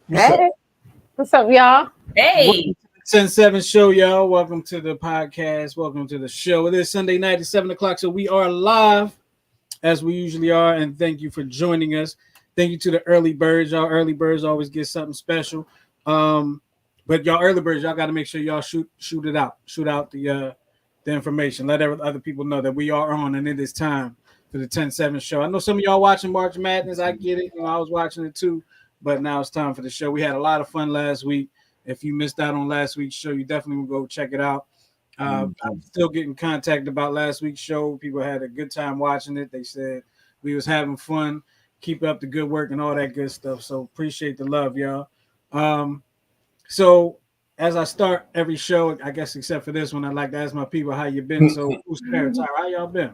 Hey, what's up, y'all? Hey, Welcome to the 10-7 show, y'all. Welcome to the podcast. Welcome to the show. It is Sunday night at 7 o'clock, so we are live as we usually are. And thank you for joining us. Thank you to the early birds. Y'all early birds always get something special. But y'all early birds, y'all got to make sure y'all shoot it out. Shoot out the information. Let other people know that we are on and it is time for the 10-7 show. I know some of y'all watching March Madness. I get it. I was watching it too. But now it's time for the show. We had a lot of fun last week. If you missed out on last week's show, you definitely will go check it out. I'm still getting contacted about last week's show. People had a good time watching it. They said we was having fun. Keep up the good work and all that good stuff. So appreciate the love, y'all. So as I start every show, I guess except for this one, I'd like to ask my people how you been. So who's parents? How y'all been?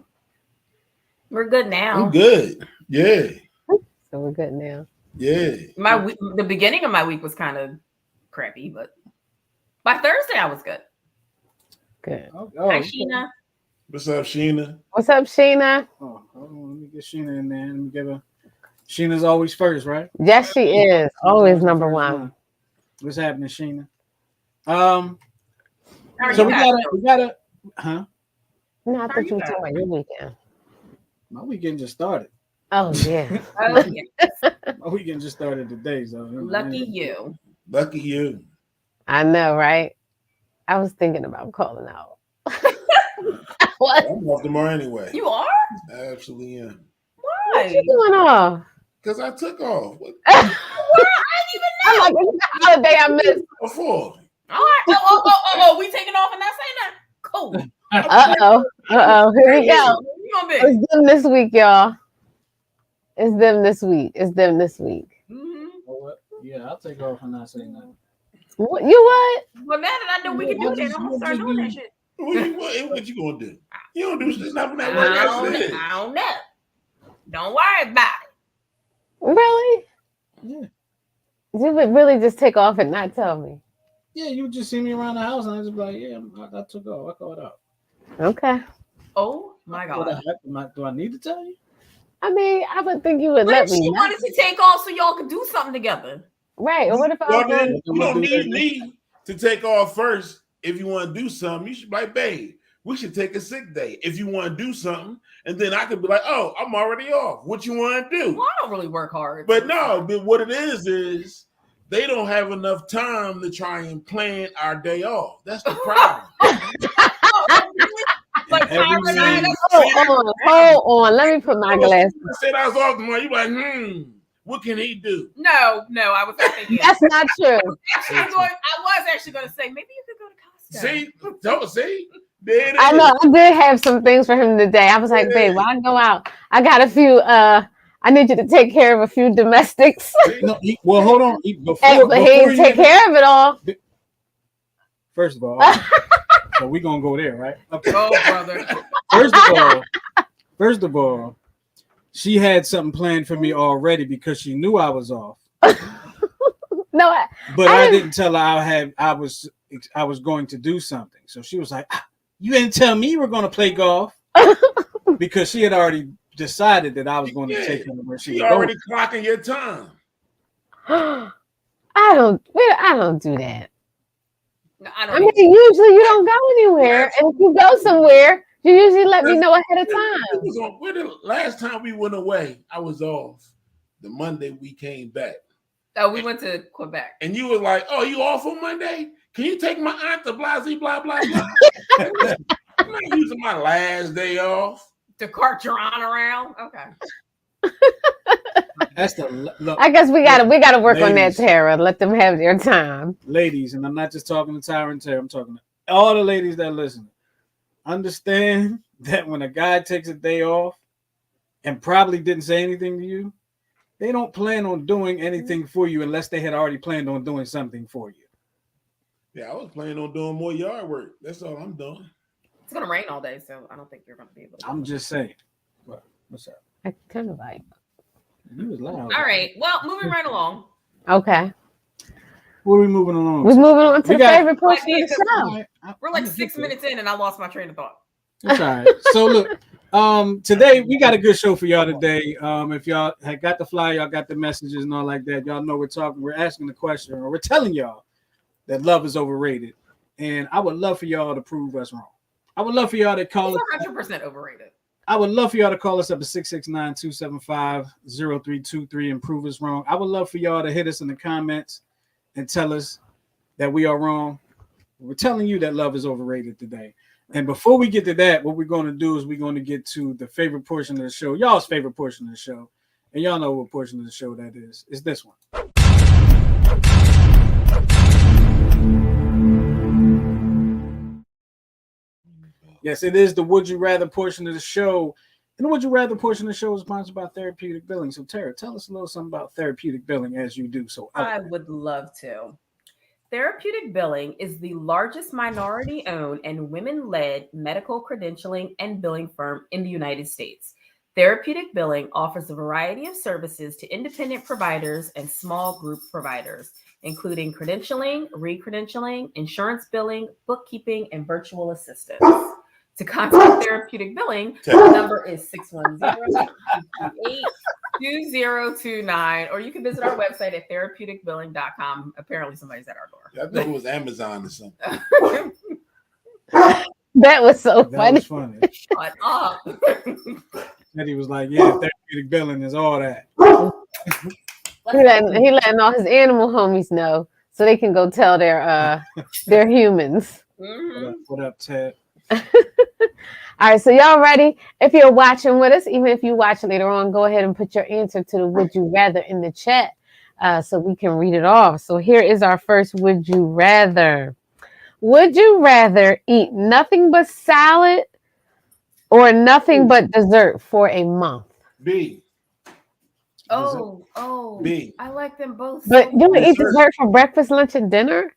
we're good now. I'm good. Yeah. So we're good now. Yeah. The beginning of my week was kind of crappy, but by Thursday I was good. Good. Hi, Sheena. What's up, Sheena? What's up, Sheena? Oh, hold on. Let me get Sheena in there. Let me give her. Sheena's always first, right? Yes, she is. Always number one. What's happening, Sheena? How are So you we gotta, huh? No, I How thought you you were guys? talking about your weekend. My weekend just started. Oh, yeah. Oh, yeah. My weekend just started today, so Lucky you. Lucky you. I know, right? I was thinking about calling out. What? I'm off tomorrow anyway. You are? I absolutely am. What you Why? doing off? Because I took off. What I'm like, it's the holiday I missed. before? All right. Oh, we taking off and not saying that? Cool. Uh-oh. Here we go. You gonna be? It's them this week, y'all. It's them this week. Mm-hmm. Yeah, I'll take off and not say nothing. What? You what? Well, now that I know we can do that, I'm gonna start doing that shit. What you gonna do? You don't do shit. Nothing that I work don't, as it is. I don't know. Don't worry about it. Really? Yeah. You would really just take off and not tell me. Yeah, you would just see me around the house and I just be like, yeah, I took off. I called out. Okay. Oh my god. Do I need to tell you? I mean, I would think you would What let if me she know. wanted to take off so y'all could do something together? Right. Or what if I Well, was then, going you don't need me to take off first. If you want to do something, you should be like, babe, we should take a sick day. If you want to do something, and then I could be like, oh, I'm already off. What you want to do? Well, I don't really work hard. But no, but what it is they don't have enough time to try and plan our day off. That's the problem. Like Every Tyra, Hold on. Let me put my glasses. I said I was off tomorrow. You like, what can he do? No, I was not thinking. That's not true. I was actually going to say maybe you could go to Costco. See, there it is. I know. I did have some things for him today. I was like, babe, while I go out, I got a few. I need you to take care of a few domestics. No, well, hold on. But he didn't take care of it all. First of all, so we're gonna go there, right? Okay. Oh, brother. First of all, she had something planned for me already because she knew I was off. No, I didn't tell her I was going to do something. So she was like, "You didn't tell me you were going to play golf," because she had already decided that I was going to take her where she was already going. clocking your time. I don't do that. No, I don't. I mean, usually you don't go anywhere, and if you go somewhere, you usually let me know ahead of time. The last time we went away, I was off. The Monday we came back. Oh, we went to Quebec. And you were like, oh, you off on Monday? Can you take my aunt to blah, blah, blah, blah? I'm not using my last day off. To cart your aunt around? Okay. That's the look. I guess we gotta work on that, Ladies. Tara. Let them have their time. Ladies, and I'm not just talking to Tyra and Tara, I'm talking to all the ladies that listen. Understand that when a guy takes a day off and probably didn't say anything to you, they don't plan on doing anything for you unless they had already planned on doing something for you. Yeah, I was planning on doing more yard work. That's all I'm doing. It's going to rain all day, so I don't think you're going to be able to. I'm just saying. What's up? I kind of like. You was loud. All right. Well, moving right along. Okay. What are we moving along? We're moving on to We the got- favorite portion of the show. We're like 6 minutes in, and I lost my train of thought. It's all right. So look, Today we got a good show for y'all today. If y'all had got the flyer, y'all got the messages and all like that, y'all know we're asking the question, or we're telling y'all that love is overrated. And I would love for y'all to prove us wrong. I would love for y'all to call us. 100% overrated. I would love for y'all to call us up at 669-275-0323 and prove us wrong. I would love for y'all to hit us in the comments and tell us that we are wrong. We're telling you that love is overrated today. And before we get to that, what we're going to do is we're going to get to the favorite portion of the show, y'all's favorite portion of the show. And y'all know what portion of the show that is. It's this one. Yes, it is the Would You Rather portion of the show. And the Would You Rather portion of the show is sponsored by Therapeutic Billing. So, Tara, tell us a little something about Therapeutic Billing as you do so. I would love to. Therapeutic Billing is the largest minority-owned and women-led medical credentialing and billing firm in the United States. Therapeutic Billing offers a variety of services to independent providers and small group providers, including credentialing, re-credentialing, insurance billing, bookkeeping, and virtual assistance. To contact Therapeutic Billing, the number is 610-228-2029, or you can visit our website at therapeuticbilling.com. Apparently somebody's at our door. I thought it was Amazon or something. That was so funny. Was funny. Shut up. And he was like, yeah, Therapeutic Billing is all that. He letting all his animal homies know so they can go tell their humans. Mm-hmm. What up, Ted? All right, so y'all ready? If you're watching with us, even if you watch later on, go ahead and put your answer to the Would You Rather in the chat so we can read it off. So here is our first Would You Rather. Would you rather eat nothing but salad or nothing but dessert for a month? B. B. I like them both. But you would eat dessert for breakfast, lunch, and dinner?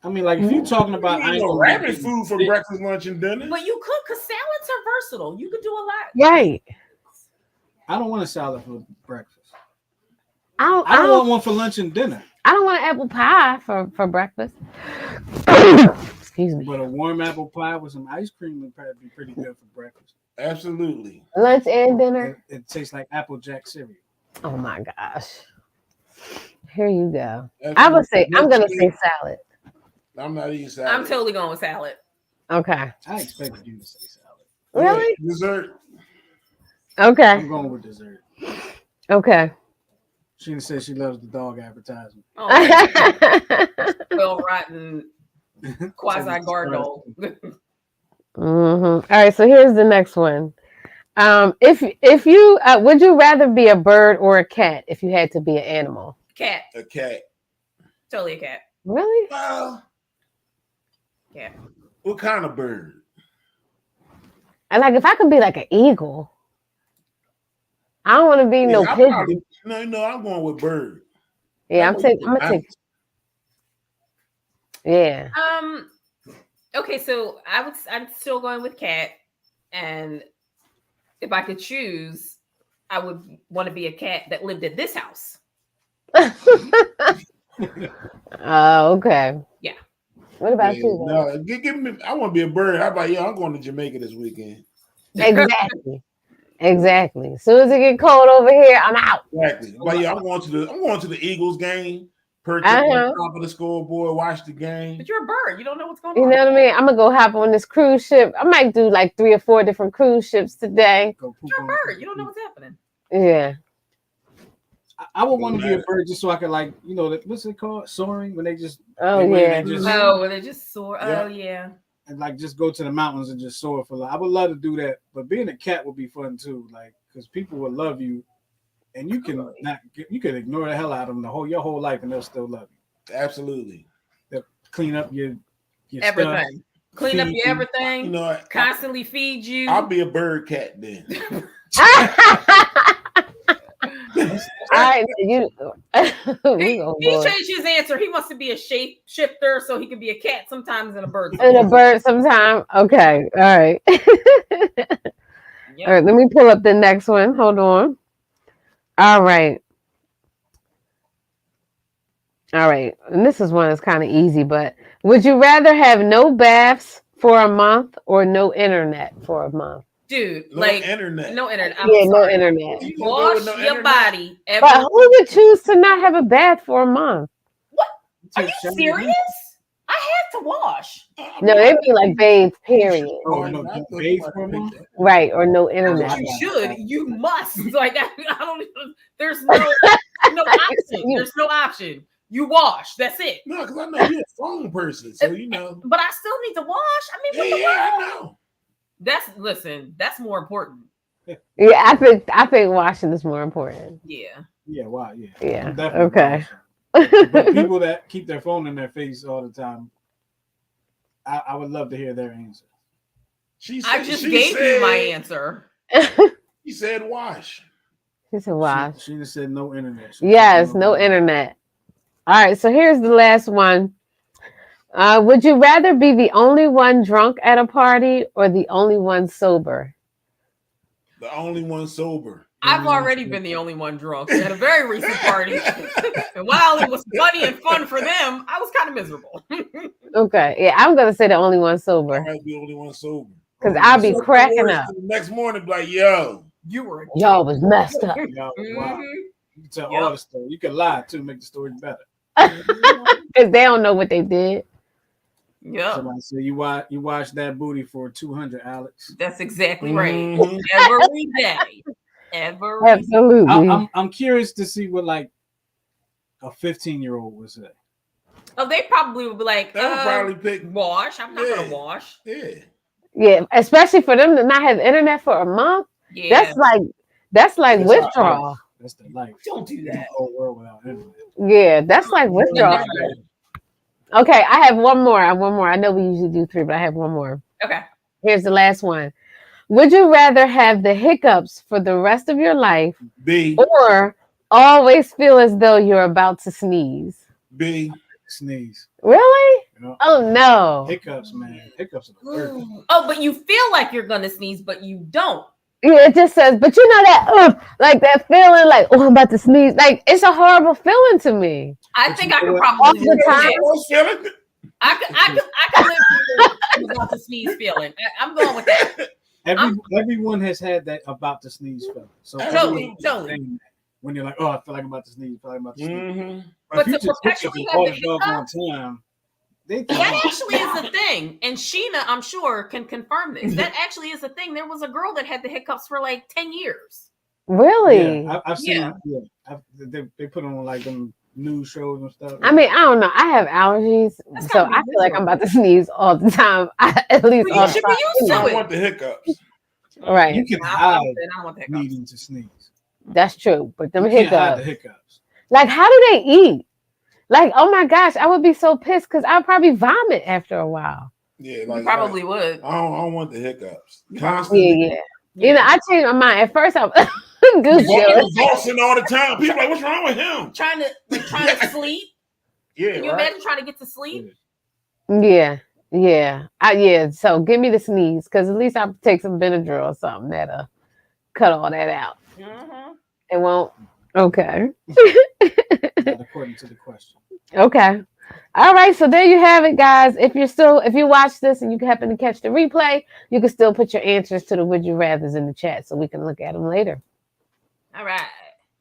I mean, like, if you're talking about rabbit food for breakfast, lunch, and dinner. But you could, because salads are versatile. You could do a lot. Right. I don't want a salad for breakfast. I don't want one for lunch and dinner. I don't want an apple pie for breakfast. Excuse me. But a warm apple pie with some ice cream would probably be pretty good for breakfast. Absolutely. Lunch and dinner. It tastes like Applejack cereal. Oh my gosh. Here you go. Absolutely. I'm gonna say salad. I'm not eating salad. I'm totally going with salad. Okay. I expected you to say salad. Really? Yeah, dessert. Okay. I'm going with dessert. Okay. She said she loves the dog advertisement. Oh, well, rotten quasi guard dog. All right, so here's the next one. If you would you rather be a bird or a cat if you had to be an animal? Cat. A cat. Totally a cat. Really? Well, yeah. What kind of bird? And like if I could be like an eagle, I don't want to be no pigeon. No, I'm going with bird. Yeah, I'm gonna take. Yeah. Okay, so I'm still going with cat, and if I could choose, I would want to be a cat that lived at this house. Okay. Yeah. What about you? No, give me. I want to be a bird. How about I'm going to Jamaica this weekend. Exactly. As soon as it get cold over here, I'm out. Exactly. But I'm going to the Eagles game. Perch on top of the scoreboard, watch the game. But you're a bird. You don't know what's going on. You know what I mean? I'm gonna go hop on this cruise ship. I might do like 3 or 4 different cruise ships today. You're a bird. You don't know what's happening. Yeah. I would want to be a bird just so I could, like, what's it called? Soaring, when they just when they just soar. Yeah. Oh yeah. And like just go to the mountains and just soar for life. I would love to do that, but being a cat would be fun too, like because people would love you, and you can ignore the hell out of them your whole life and they'll still love you. Absolutely. They'll clean up your everything. Stuff, clean up your everything. Constantly feed you. I'll be a bird cat then. All right, he changed his answer. He wants to be a shape shifter so he can be a cat sometimes and a bird. And a bird sometime. Okay. All right. All right. Let me pull up the next one. Hold on. All right. And this is one that's kind of easy, but would you rather have no baths for a month or no internet for a month? Dude, No like internet. no internet. I'm Yeah, no sorry. internet. You gonna go with Wash no your internet? body But every. who would choose to not have a bath for a month? What? Are Take you showers, serious? I had to wash. No, it'd be like bathe, period. Oh, no, don't bathe for a month? Right, or no Not internet. that you should. You must. Like I don't even. There's no option. There's no option. You wash. That's it. No, because I know you're a phone person, so you know. But I still need to wash. I mean, what the Yeah, I world? know. That's more important. Yeah, I think washing is more important. Yeah. Yeah, wow, yeah. Yeah. I'm definitely Okay. washing. But people that keep their phone in their face all the time, I would love to hear their answer. I just gave you my answer. She said wash. She said wash. She just said no internet. Yes, no internet. All right, so here's the last one. Would you rather be the only one drunk at a party or the only one sober? The only one sober. I've already been the only one drunk at a very recent party. And while it was funny and fun for them, I was kind of miserable. Okay, yeah, I'm gonna say the only one I sober might be the only one sober. because I'll be cracking up. The next morning, be like, yo, You were Y'all was messed up. Yo, wow. Mhm. You can tell all the story. You can lie too, make the story better. Because they don't know what they did. Yeah, Somebody say you watch that booty for 200, Alex. that's exactly right. Mhm. Every day. Every Absolutely. I'm curious to see what like a 15-year-old would say. Oh, they probably would be like, They would probably pick. wash. I'm not Yeah. gonna wash. Yeah. Yeah, especially for them to not have internet for a month. Yeah, That's like That's withdrawal. That's the life. don't do The that. whole world without internet. Yeah, that's like withdrawal. Okay, I have one more. I know we usually do 3, but I have one more. Okay. Here's the last one. Would you rather have the hiccups for the rest of your life B. or always feel as though you're about to sneeze? B. Sneeze. Really? You know? Oh no. Hiccups, man. Hiccups are the worst. Oh, but you feel like you're gonna sneeze, but you don't. Yeah, it just says, but you know that like that feeling like, oh, I'm about to sneeze. Like it's a horrible feeling to me. I But think you I know could what? probably All live the with time. that. What's feeling? I could live with the about to sneeze feeling. I'm going with that. Everyone has had that about to sneeze feeling. So Totally. when you're like, oh, I feel like I'm about to sneeze, I feel like I'm about to sneeze. Mm-hmm. But if you to just perpetually hiccup have all the the doggone time, they think That actually is a thing. And Sheena, I'm sure, can confirm this. That actually is a thing. There was a girl that had the hiccups for like 10 years. Really? Yeah, I've seen. Yeah. They put on like them news shows and stuff. I mean, I don't know. I have allergies, That's so gotta be I feel like I'm miserable. about to sneeze all the time. At least But all you the should time. be used I to don't it. want the hiccups. Right. you can I hide don't want the hiccups. needing to sneeze. That's true. But them You can't hide the hiccups. hiccups. Like, how do they eat? Like, oh my gosh, I would be so pissed because I'd probably vomit after a while. Yeah, You like probably would. I don't want the hiccups. Yeah, Constantly. yeah. You know, I changed my mind. At first, I was good. Exhausting all the time. People like, what's wrong with him? Trying to sleep. Yeah, Can you right. imagine trying to get to sleep? Yeah, yeah. So give me the sneeze because at least I'll take some Benadryl or something that'll cut all that out. Mm-hmm. It won't. Okay. Not according to the question. Okay. All right. So there you have it, guys. If you watch this and you happen to catch the replay, you can still put your answers to the would you rather's in the chat so we can look at them later. All right.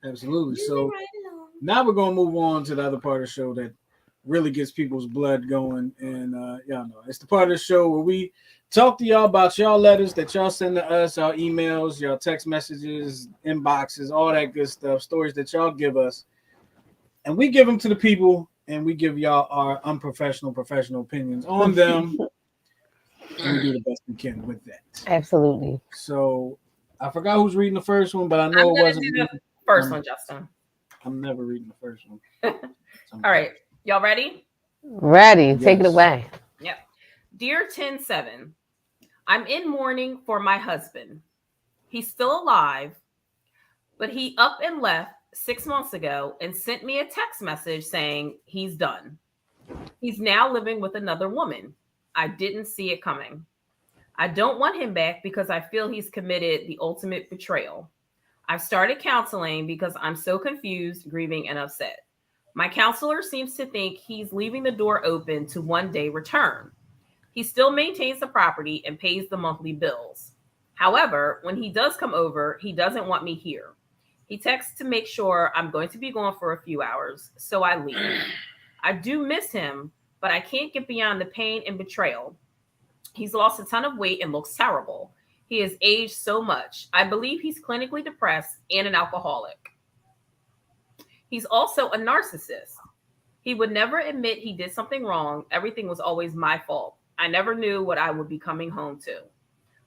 Absolutely. So now we're gonna move on to the other part of the show that really gets people's blood going, and y'all know it's the part of the show where we talk to y'all about y'all letters that y'all send to us, our emails, y'all text messages, inboxes, all that good stuff, stories that y'all give us, and we give them to the people, and we give y'all our unprofessional, professional opinions on them, and we do the best we can with that. Absolutely. So I forgot who's reading the first one, but I I'm know it gonna wasn't. do the first one, Justin. I'm never reading the first one. All right. Y'all ready? Ready. Take it Yes. away. Yep. Dear 10-7, I'm in mourning for my husband. He's still alive, but he up and left 6 months ago and sent me a text message saying he's done. He's now living with another woman. I didn't see it coming. I don't want him back because I feel he's committed the ultimate betrayal. I've started counseling because I'm so confused, grieving, and upset. My counselor seems to think he's leaving the door open to one day return. He still maintains the property and pays the monthly bills. However, when he does come over, he doesn't want me here. He texts to make sure I'm going to be gone for a few hours, so I leave. I do miss him, but I can't get beyond the pain and betrayal. He's lost a ton of weight and looks terrible. He has aged so much. I believe he's clinically depressed and an alcoholic. He's also a narcissist. He would never admit he did something wrong. Everything was always my fault. I never knew what I would be coming home to.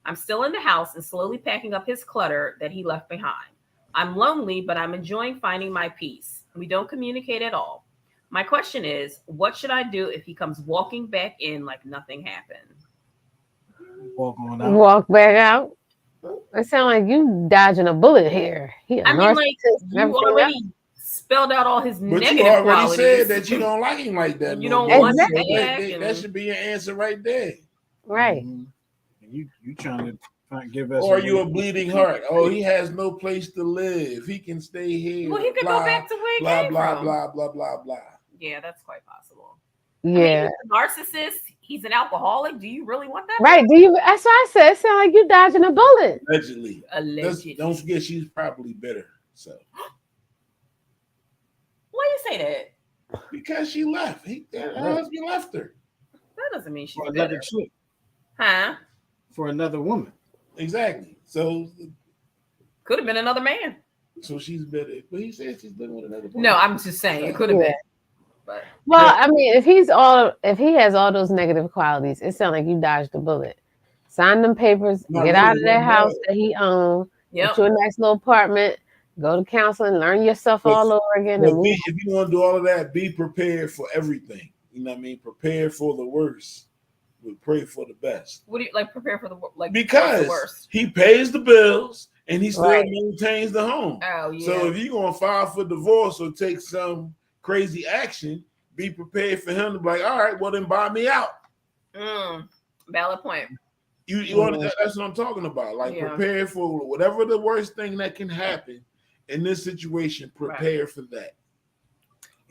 I'm still in the house and slowly packing up his clutter that he left behind. I'm lonely, but I'm enjoying finding my peace. We don't communicate at all. My question is, what should I do if he comes walking back in like nothing happened? Walk on out. Walk back out. It sounds like you dodging a bullet here. He a I mean, like, narcissist and you everything already else. spelled out all his But you negative already qualities. said that you don't like him like that. You no don't more. want Exactly. him back. And That should be your answer right there. Right. Mhm. And you trying to give us? Or are you a bleeding heart? Oh, he has no place to live. He can stay here. Well, he could blah, go back to where he blah came blah from. blah blah blah blah. Yeah, that's quite possible. I mean, Yeah. he's a narcissist. He's an alcoholic. Do you really want that? Right. Do you? That's what I said. It sounds like you dodging a bullet. Allegedly. Allegedly. Don't forget, she's probably bitter. So Why you say that? because she left, her husband left her. That doesn't mean she's for better. another chick, Huh? for another woman? Exactly. So Could have been another man. she's bitter. But he said she's living with another person. No, I'm just saying it could have been. But Well, I mean, if he has all those negative qualities, it sounds like you dodged a bullet. Sign them papers, Not get out really, of that no. house that he owned, yep. get you a nice little apartment, go to counseling, learn yourself But- all over again, But and move. if you want to do all of that, be prepared for everything. You know what I mean? Prepare for the worst, but pray for the best. What do you like? Prepare for the like Because the worst. he pays the bills and he still Right. maintains the home. Oh yeah. So if you're gonna file for divorce or take some crazy action, be prepared for him to be like, all right, well then buy me out. Valid point. You want that's what I'm talking about. Like Yeah. prepare for whatever the worst thing that can happen in this situation. Prepare for that.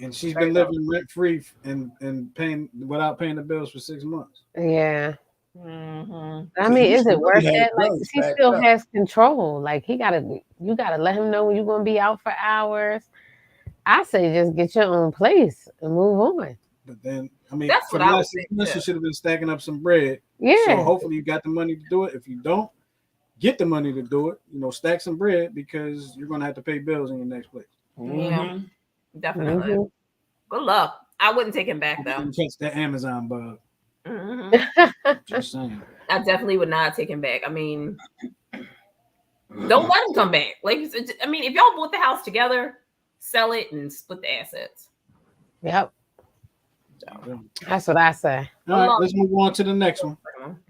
And she's Straight been living rent free and paying without paying the bills for 6 months. Yeah. Mm-hmm. I mean, he is it still worth had that? Like, drugs she backed still up. has control. Like, you gotta let him know when you're gonna be out for hours. I say just get your own place and move on. But then, I mean, That's for what the I would last 6 think, months, too. you should have been stacking up some bread. Yeah. So hopefully you got the money to do it. If you don't, get the money to do it. Stack some bread because you're gonna have to pay bills in your next place. Yeah. Definitely. Mhm. Good luck. I wouldn't take him back though. You catch that Amazon bug. Mhm. Just saying. I definitely would not take him back. I mean, don't let him come back. Like, I mean, if y'all bought the house together, sell it and split the assets. Yep. Yeah. That's what I say. All right, let's move on to the next one.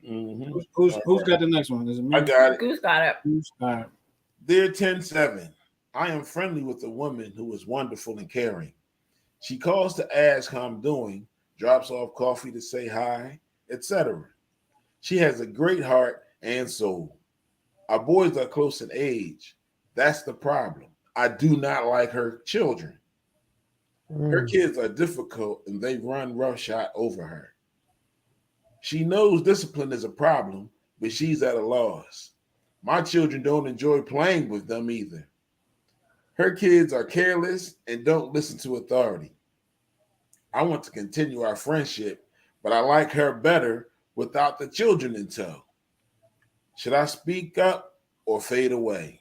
Mhm. Who's got the next one? Is it me? I got it. Goose got it. All right. Dear 10-7, I am friendly with a woman who is wonderful and caring. She calls to ask how I'm doing, drops off coffee to say hi, etc. She has a great heart and soul. Our boys are close in age. That's the problem. I do not like her children. Her kids are difficult and they run roughshod over her. She knows discipline is a problem, but she's at a loss. My children don't enjoy playing with them either. Her kids are careless and don't listen to authority. I want to continue our friendship, but I like her better without the children in tow. Should I speak up or fade away?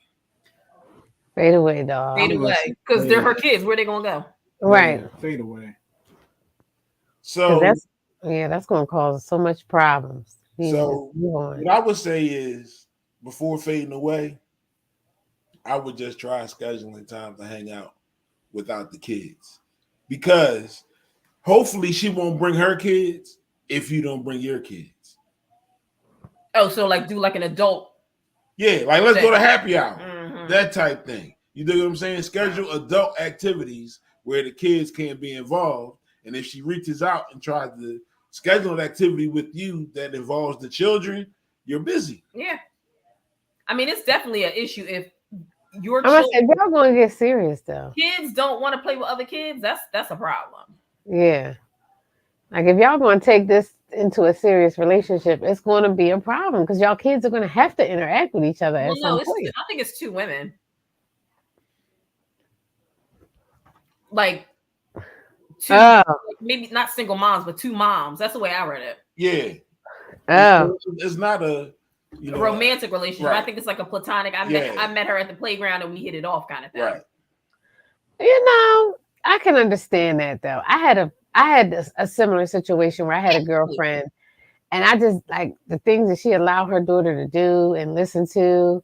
Fade away, dog. Fade away. Because they're her kids. Where they going to go? Right. Yeah, fade away. So that's gonna cause so much problems. So what I would say is, before fading away, I would just try scheduling time to hang out without the kids, because hopefully she won't bring her kids if you don't bring your kids. Oh, so like do like an adult. Yeah, like let's go to happy hour, Mhm. that type thing. You know what I'm saying? Schedule adult activities where the kids can be involved. And if she reaches out and tries to schedule an activity with you that involves the children, you're busy. Yeah. I mean, it's definitely an issue if your I'm gonna say, children, y'all gonna get serious though. kids don't want to play with other kids. That's a problem. Yeah. Like if y'all gonna take this into a serious relationship, it's going to be a problem because y'all kids are going to have to interact with each other Well, at no, some point. I think it's two women. Like two, Oh, maybe not single moms, but two moms. That's the way I read it. Yeah, oh, it's not a A romantic relationship. right. I think it's like a platonic. I met her at the playground and we hit it off kind of thing. Right. you know, I can understand that though. I had a similar situation where I had a girlfriend, and I just like the things that she allowed her daughter to do and listen to,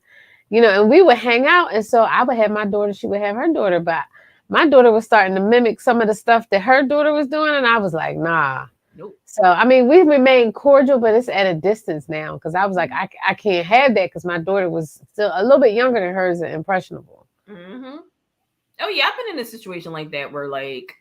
and we would hang out, and so I would have my daughter, she would have her daughter, but my daughter was starting to mimic some of the stuff that her daughter was doing, and I was like, nah. Nope. So I mean, we've remained cordial, but it's at a distance now because I was like, I can't have that because my daughter was still a little bit younger than hers and impressionable. Mm-hmm. Oh yeah, I've been in a situation like that where like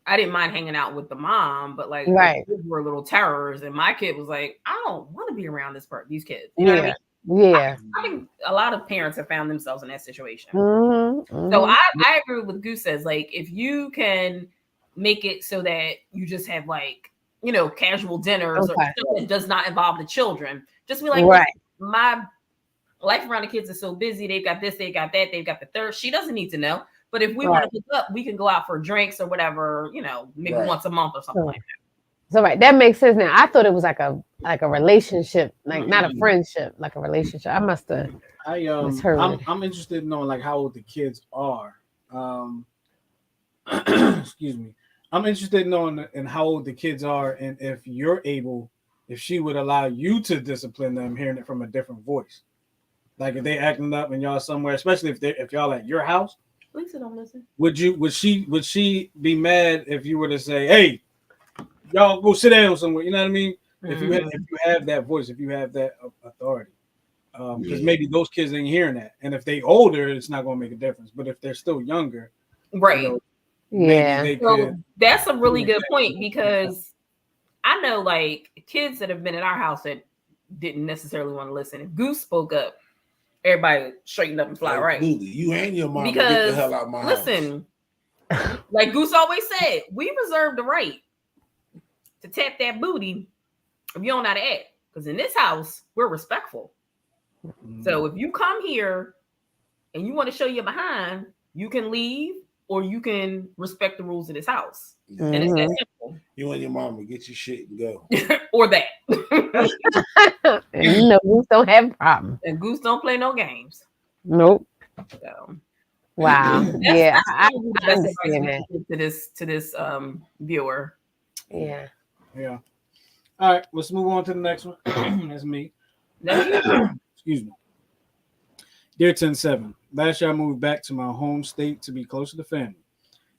I didn't mind hanging out with the mom, but like Right. the kids were little terrors, and my kid was like, I don't want to be around these kids. You know what I mean? Yeah. I think a lot of parents have found themselves in that situation. Mm-hmm. So I agree with what Goose says. Like, if you can make it so that you just have like, casual dinners or stuff that does not involve the children, just be like, right. My life around the kids is so busy. They've got this, they've got that, they've got the third. She doesn't need to know. But if we want to pick up, we can go out for drinks or whatever, maybe once a month or something like that. So that makes sense now. I thought it was like a relationship, like not a friendship, like a relationship. I must have misheard. I'm interested in knowing like how old the kids are. Excuse me. I'm interested in knowing in how old the kids are and if she would allow you to discipline them, hearing it from a different voice. Like if they acting up and y'all somewhere, especially if y'all at your house. Lisa don't listen. Would she be mad if you were to say, "Hey, y'all go sit down somewhere"? You know what I mean? If you have that voice, if you have that authority, because maybe those kids ain't hearing that, and if they older, it's not going to make a difference. But if they're still younger, right? They so that's a really good point because I know like kids that have been in our house that didn't necessarily want to listen. If Goose spoke up, everybody straightened up and fly right. You and your mom get the hell out of my house. Like Goose always said, we reserve the right to tap that booty if you don't know how to act. Because in this house, we're respectful. So if you come here and you want to show your behind, you can leave or you can respect the rules of this house. And it's that simple. You and your mama get your shit and go. Or that. And Goose don't have a problem. And Goose don't play no games. Nope. So wow. That's I understand that to this viewer. Yeah. Yeah. All right, let's move on to the next one. That's me. Excuse me. Dear 10-7, last year I moved back to my home state to be closer to family.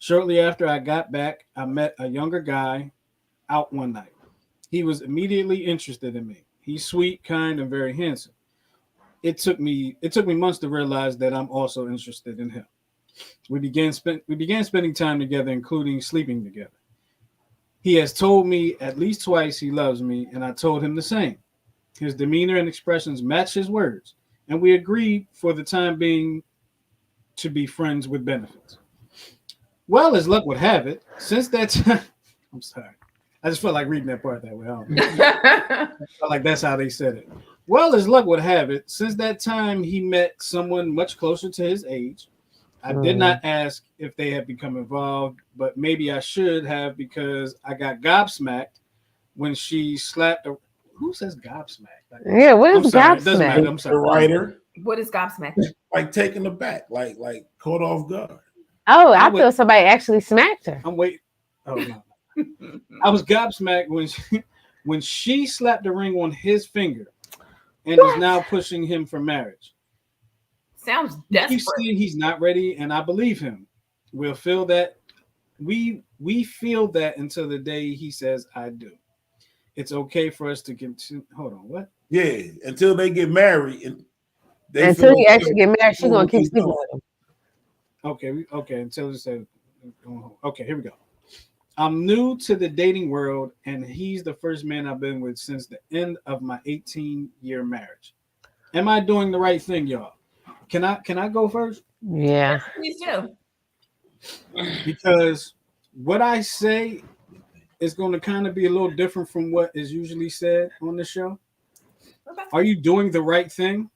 Shortly after I got back, I met a younger guy out one night. He was immediately interested in me. He's sweet, kind, and very handsome. It took me months to realize that I'm also interested in him. We began spending time together, including sleeping together. He has told me at least twice he loves me, and I told him the same. His demeanor and expressions match his words, and we agreed for the time being to be friends with benefits. Well, as luck would have it, since that time, I'm sorry. I just felt like reading that part that way. I felt like that's how they said it. Well, as luck would have it, since that time he met someone much closer to his age. I did not ask if they had become involved, but maybe I should have because I got gobsmacked when she slapped a... Who says gobsmacked? Yeah, what is gobsmacked? It doesn't matter. I'm sorry. The writer. What is gobsmacked? Like taken aback, like caught off guard. Oh, I thought somebody actually smacked her. I'm waiting. Oh no. I was gobsmacked when she slapped a ring on his finger and is now pushing him for marriage. Sounds desperate. He's saying he's not ready, and I believe him. We'll feel that. We feel that until the day he says I do. It's okay for us to continue. Hold on, what? Yeah, until they get married, and until he actually get married, she's gonna keep sleeping with him. Okay. Until it says, okay, here we go. I'm new to the dating world, and he's the first man I've been with since the end of my 18-year marriage. Am I doing the right thing, y'all? Can I go first? Yeah. Please do. Because what I say is going to kind of be a little different from what is usually said on the show. Okay. Are you doing the right thing?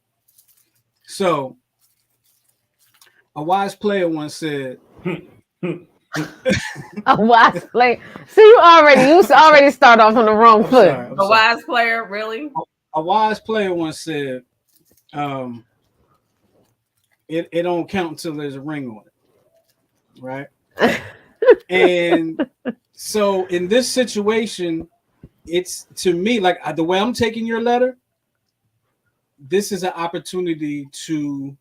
So, a wise player once said, A wise play. See, you already start off on the wrong I'm foot. sorry, I'm A sorry. wise player, really? A wise player once said, um, it don't count until there's a ring on it, right? And so in this situation, it's to me like the way I'm taking your letter, this is an opportunity to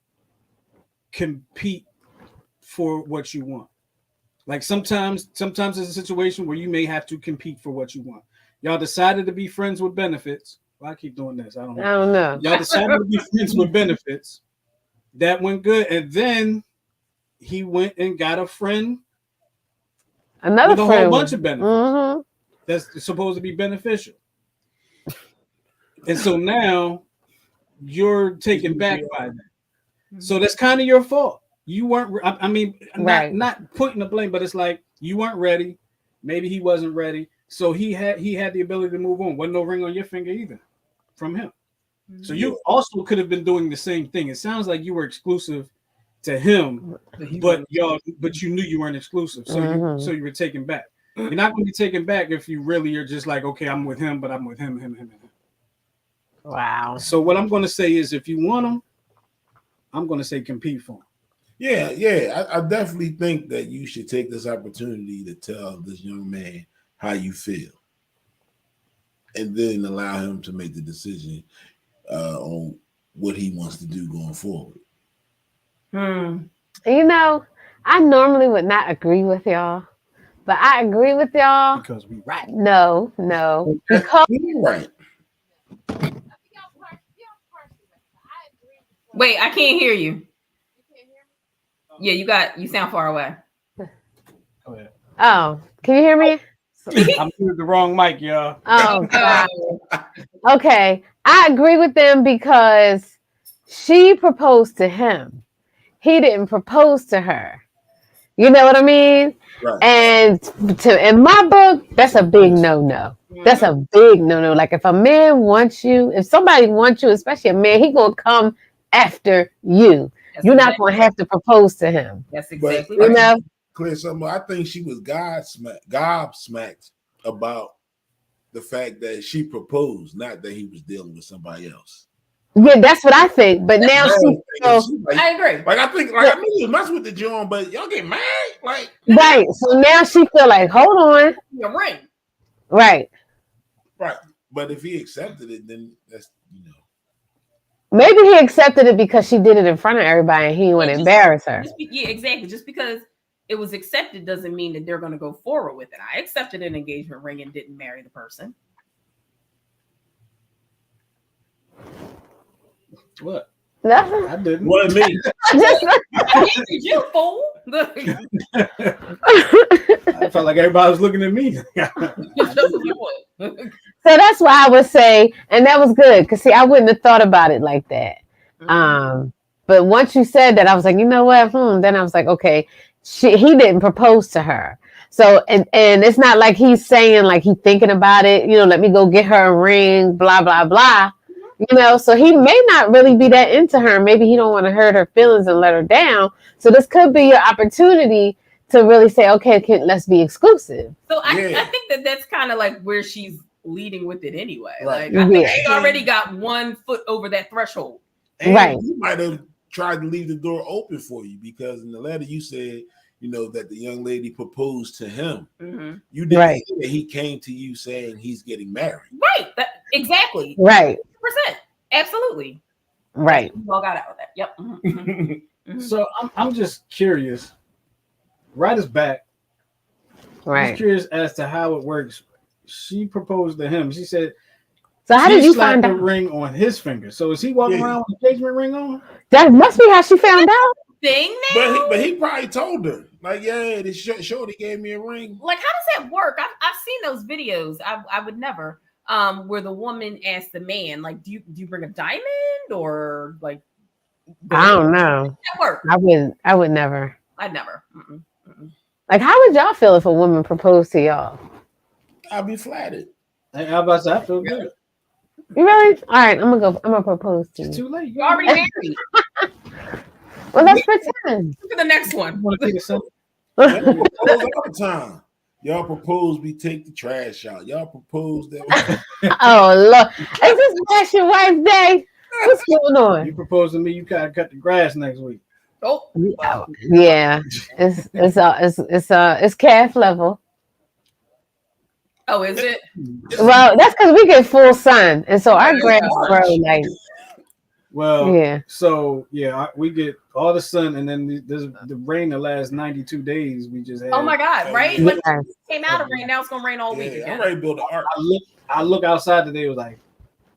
compete for what you want. Like sometimes it's a situation where you may have to compete for what you want. Y'all decided to be friends with benefits. Well, I keep doing this. I don't I know. don't know. Y'all decided to be friends with benefits. That went good. And then he went and got a friend Another with a friend. whole bunch of benefits Mm-hmm. that's supposed to be beneficial. And so now you're taken back by that. So that's kind of your fault. You weren't. I mean, Right. not putting the blame, but it's like you weren't ready. Maybe he wasn't ready. So he had the ability to move on. Wasn't no ring on your finger either from him. So you also could have been doing the same thing. It sounds like you were exclusive to him, but you knew you weren't exclusive. So you were taken back. You're not going to be taken back if you really are just like, okay, I'm with him, but I'm with him. Wow. So what I'm going to say is, if you want him, I'm going to say compete for him. Yeah. I definitely think that you should take this opportunity to tell this young man how you feel, and then allow him to make the decision on what he wants to do going forward. You know, I normally would not agree with y'all, but I agree with y'all. Because we right. No. Because You're right. Wait, I can't hear you. Yeah, you sound far away. Go ahead. oh, can you hear me? I'm using the wrong mic, y'all. Oh God. Okay. I agree with them because she proposed to him. He didn't propose to her. You know what I mean? Right. And in my book, that's a big no-no. That's a big no-no. Like if a man wants you, if somebody wants you, especially a man, he gonna come after you. You're not gonna have to propose to him. That's exactly You right. know? Clear something. I think she was gobsmacked about the fact that she proposed, not that he was dealing with somebody else. Yeah, that's what I think. But now she I agree. Like I think, like I mean, you mess with the John, but y'all get married, like right. So now she feel like, hold on. Your ring. Right. right. But if he accepted it, then that's Maybe he accepted it because she did it in front of everybody and he didn't want to embarrass her. Yeah, exactly. Just because it was accepted doesn't mean that they're going to go forward with it. I accepted an engagement ring and didn't marry the person. What? Nothing. I didn't. what it means. Did you fool? I felt like everybody was looking at me. So that's why I would say, and that was good because see, I wouldn't have thought about it like that. But once you said that, I was like, you know what? Then I was like, okay, he didn't propose to her. So and it's not like he's saying like he's thinking about it. You know, let me go get her a ring. Blah blah blah. You know, so he may not really be that into her. Maybe he don't want to hurt her feelings and let her down. So this could be your opportunity to really say, okay, let's be exclusive. So I think that's kind of like where she's leading with it anyway. Right. Like I think she already got 1 foot over that threshold. And right. You might have tried to leave the door open for you because in the letter you said, you know, that the young lady proposed to him. You didn't say that he came to you saying he's getting married. Right. Exactly. Right. 100%. Absolutely. Right. You all got out of that. Yep. So I'm just curious. Right is back. Right. I'm just curious as to how it works. She proposed to him. She said. So how did you find find the out? ring on his finger? So is he walking around with an engagement ring on? That must be how she found out. Thing now? But he probably told her, like, yeah, this shorty gave me a ring. Like, how does that work? I've seen those videos. I would never. Where the woman asked the man, like, do you bring a diamond or like? I don't know. That work? I would never. I'd never. Like, how would y'all feel if a woman proposed to y'all? I'll be flattered. Hey, how about that? I feel Really? good. You really? All right, I'm gonna propose to It's you. too late. You're already married. Well, let's pretend. Look at the next You one. want to see the sun? Y'all propose all the time. Y'all propose we take the trash out. Y'all propose that. Oh Lord, is this Nash your wife day? What's going You on? propose to me, you gotta cut the grass next week. Oh, well, Yeah, it's calf level. oh, is it? Well, that's because we get full sun, and so our Right, grass it's grow March. like Well, yeah. so yeah, we get all the sun, and then there's the rain the last 92 days we just had. Oh my God! Oh, Right? yeah. Like Yes. it came out of rain. Now it's gonna rain all week Yeah, I'm again. ready to build an ark. I look outside today. It was like,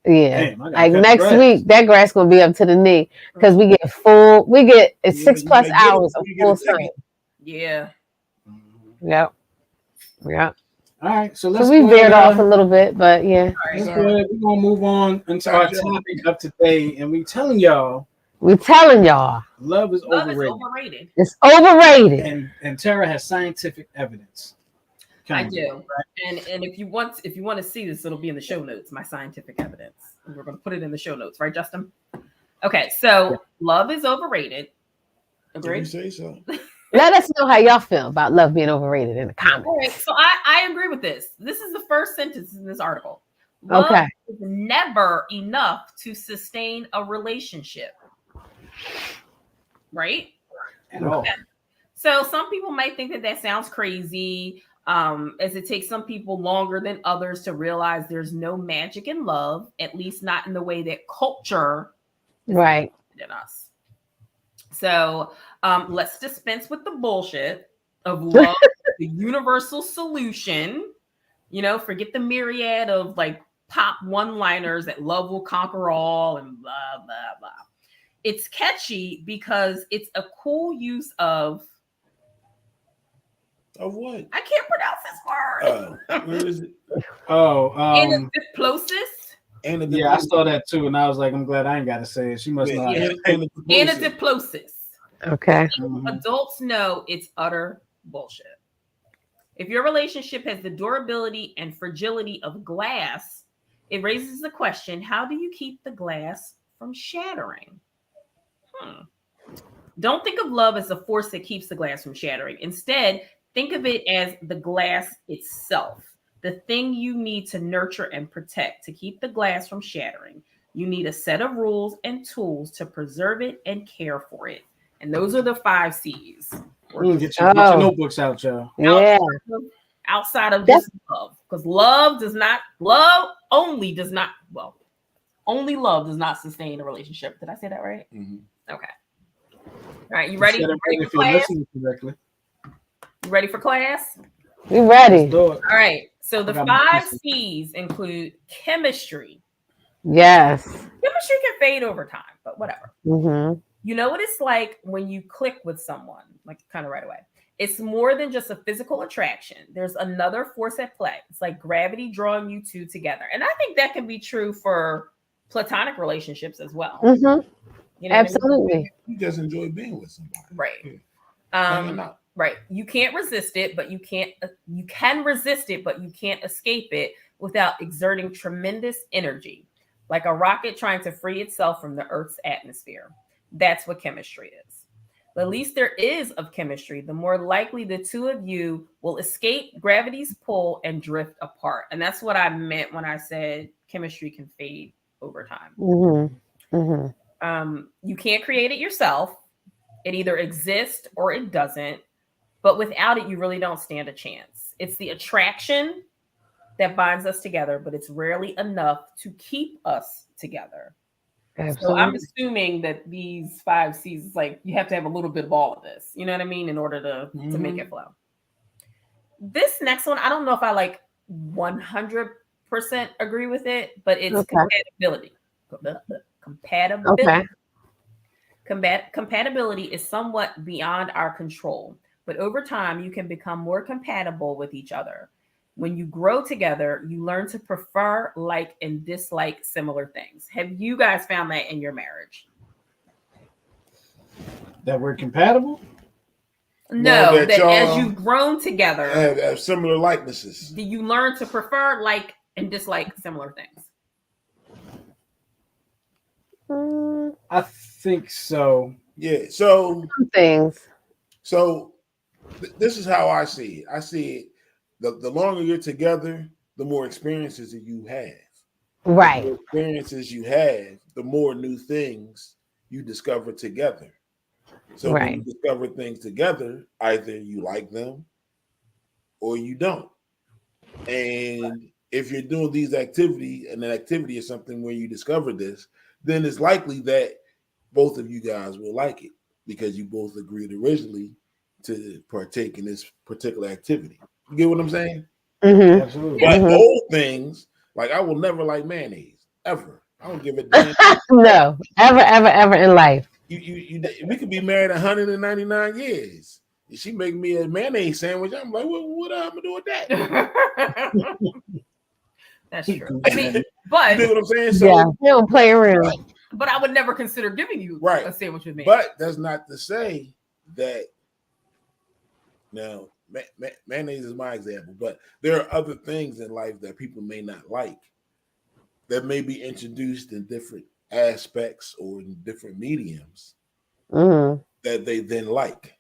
Yeah, damn, I gotta like cut the next grass. week that grass gonna be up to the knee because we get full. We get Yeah, six you plus better get it hours of before you get full a sun. ticket. Yeah. Yep, yep. All right, so So let's we go veered ahead. off a little bit, but yeah, All right. Let's So go ahead. We're gonna move on into our topic of today, and we telling y'all we telling y'all love is love is overrated, overrated. it's overrated. and Tara has scientific evidence. I Kind of, do. right? And if you want to see this, it'll be in the show notes. My scientific evidence. And we're gonna put it in the show notes, right, Justin? Okay. So Yeah. love is overrated. If you Agreed. say so. Let us know how y'all feel about love being overrated in the All right. comments. So I agree with this. This is the first sentence in this article. Love Okay. is never enough to sustain a relationship. Right? At all. So some people might think that that sounds crazy, as it takes some people longer than others to realize there's no magic in love, at least not in the way that culture Right. in us. So let's dispense with the bullshit of love, the universal solution. Forget the myriad of like pop one-liners that love will conquer all and blah blah blah. It's catchy because it's a cool use of. Of what? I can't pronounce this word. Where is it? Oh, Anadiplosis. yeah, I saw that too, and I was like, I'm glad I ain't got to say it. She must know. Yeah, Anadiplosis. Okay. Adults know it's utter bullshit. If your relationship has the durability and fragility of glass, it raises the question, how do you keep the glass from shattering? Don't think of love as a force that keeps the glass from shattering. Instead, think of it as the glass itself, the thing you need to nurture and protect to keep the glass from shattering. You need a set of rules and tools to preserve it and care for it. And those are the 5 C's. Get your notebooks out, y'all. Yeah. Outside of just love. Because only love does not sustain a relationship. Did I say that right? Mm-hmm. Okay. All right, you ready? If you're listening correctly. You ready for class? We ready. Let's do it. All right. So the 5 C's include chemistry. Yes. Chemistry can fade over time, but whatever. Mm-hmm. You know what it's like when you click with someone, like kind of right away. It's more than just a physical attraction. There's another force at play. It's like gravity drawing you two together. And I think that can be true for platonic relationships as well. Mm-hmm. You know Absolutely. I mean? You just enjoy being with somebody. Right. Yeah. Right. You can't resist it, but you can resist it, but you can't escape it without exerting tremendous energy, like a rocket trying to free itself from the Earth's atmosphere. That's what chemistry is. The least there is of chemistry, the more likely the two of you will escape gravity's pull and drift apart. And that's what I meant when I said chemistry can fade over time. Mm-hmm. Mm-hmm. You can't create it yourself. It either exists or it doesn't. But without it, you really don't stand a chance. It's the attraction that binds us together, but it's rarely enough to keep us together. Absolutely. So I'm assuming that these 5 C's is like you have to have a little bit of all of this. You know what I mean? In order to make it flow. This next one, I don't know if I like 100% agree with it, but it's compatibility. Compatibility. Okay. Compatibility is somewhat beyond our control, but over time you can become more compatible with each other. When you grow together, you learn to prefer, like, and dislike similar things. Have you guys found that in your marriage? That we're compatible? No, that that as y'all you've grown together, have similar likenesses. do you learn to prefer, like, and dislike similar things? I think so. Yeah. So Some things. this is how I see it. I see it. The longer you're together, the more experiences that you have. The Right. more experiences you have, the more new things you discover together. So when you Right. discover things together, either you like them or you don't. And if you're doing these activity and an activity is something where you discover this, then it's likely that both of you guys will like it because you both agreed originally to partake in this particular activity. You get what I'm saying? Mm-hmm. Absolutely. But Mhm. old things, like I will never like mayonnaise ever. I don't give a damn. No, ever in life. We could be married 199 years. And she make me a mayonnaise sandwich. I'm like, what am I gonna do with that? That's true. I mean, but You know what I'm saying? Yeah, So we don't play around. but I would never consider giving you Right. a sandwich with me. but that's not to say that now mayonnaise is my example, but there are other things in life that people may not like that may be introduced in different aspects or in different mediums Mm-hmm. that they then like.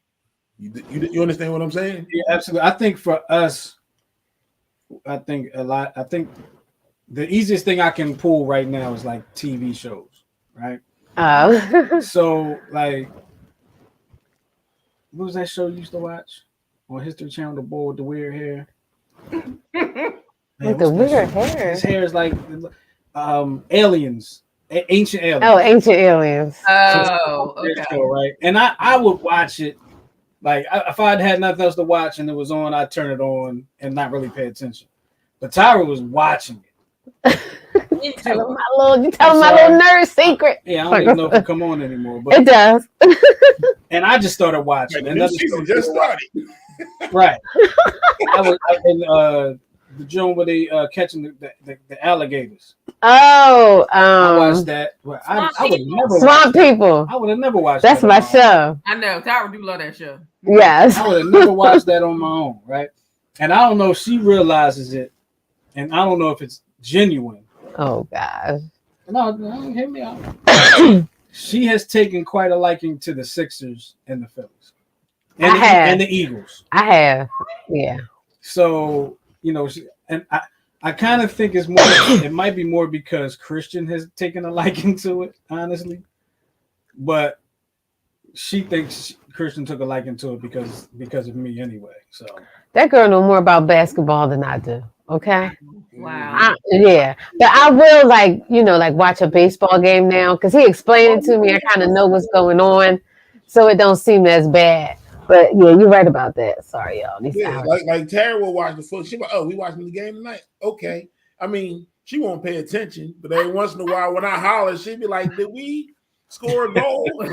You understand what I'm saying? Yeah, absolutely. I think for us, I think the easiest thing I can pull right now is like TV shows, right? Oh. So like, what was that show you used to watch on History Channel? The boy with the weird hair. Man, With the what's that weird show? hair. His hair is like aliens, ancient aliens. Oh, ancient aliens. Oh, That okay. show, right? And I would watch it. Like if I'd had nothing else to watch and it was on, I'd turn it on and not really pay attention. But Tyra was watching it. You Into tell it. him my little nerd secret. Yeah, I don't even know if it come on anymore. But It does. and I just started watching. The new season just started. Right. The joint where they catching the alligators. Oh, I watched that. Well, I would never Swamp People. I would have never watched That's that. my on my own. show. I know Tyra do love that show. Yes. I would have never watched that on my own, right? And I don't know if she realizes it, and I don't know if it's genuine. Oh gosh. No, hear me out. She has taken quite a liking to the Sixers and the Phillies, and the Eagles. I have. Yeah. So I kind of think it's more. It might be more because Christian has taken a liking to it, honestly. But she thinks Christian took a liking to it because of me anyway. So That girl know more about basketball than I do. Okay. Wow. Yeah, but I will like watch a baseball game now because he explained it to me. I kind of know what's going on, so it don't seem as bad. But yeah, you're right about that. Sorry, y'all. These Yeah, hours. like Tara will watch the foot. She like, oh, we watching the game tonight. Okay. I mean, she won't pay attention, but every once in a while when I holler, she'd be like, did we score a goal? We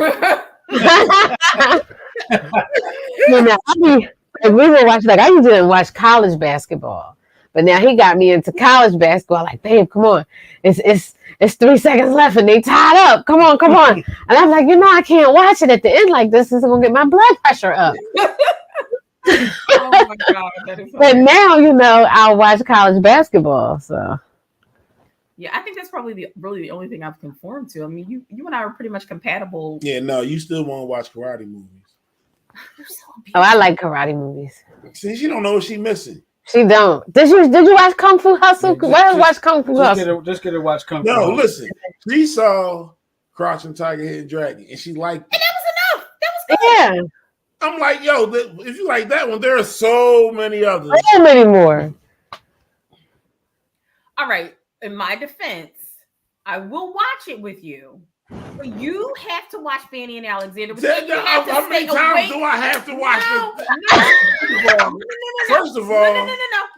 will watch I usually didn't watch college basketball, but now he got me into college basketball. Like, babe, come on, it's 3 seconds left and they tied up. Come on, and I'm like, I can't watch it at the end like this. This is gonna get my blood pressure up. Oh my god, that is But now I'll watch college basketball. So yeah, I think that's probably really the only thing I've conformed to. I mean, you and I are pretty much compatible. Yeah, no, you still want to watch karate movies. I like karate movies. See, she don't know what she's missing. She don't. Did you watch Kung Fu Hustle? Watch Kung Fu Hustle. Just get her watch Kung Fu. No, listen. She saw Crouching Tiger, Hidden Dragon, and she liked it. And that was enough. That was good. Yeah. I'm like, yo, if you like that one, there are so many others. So many more. All right. In my defense, I will watch it with you. But you have to watch Fanny and Alexander. How many times do I have to watch it? First of all,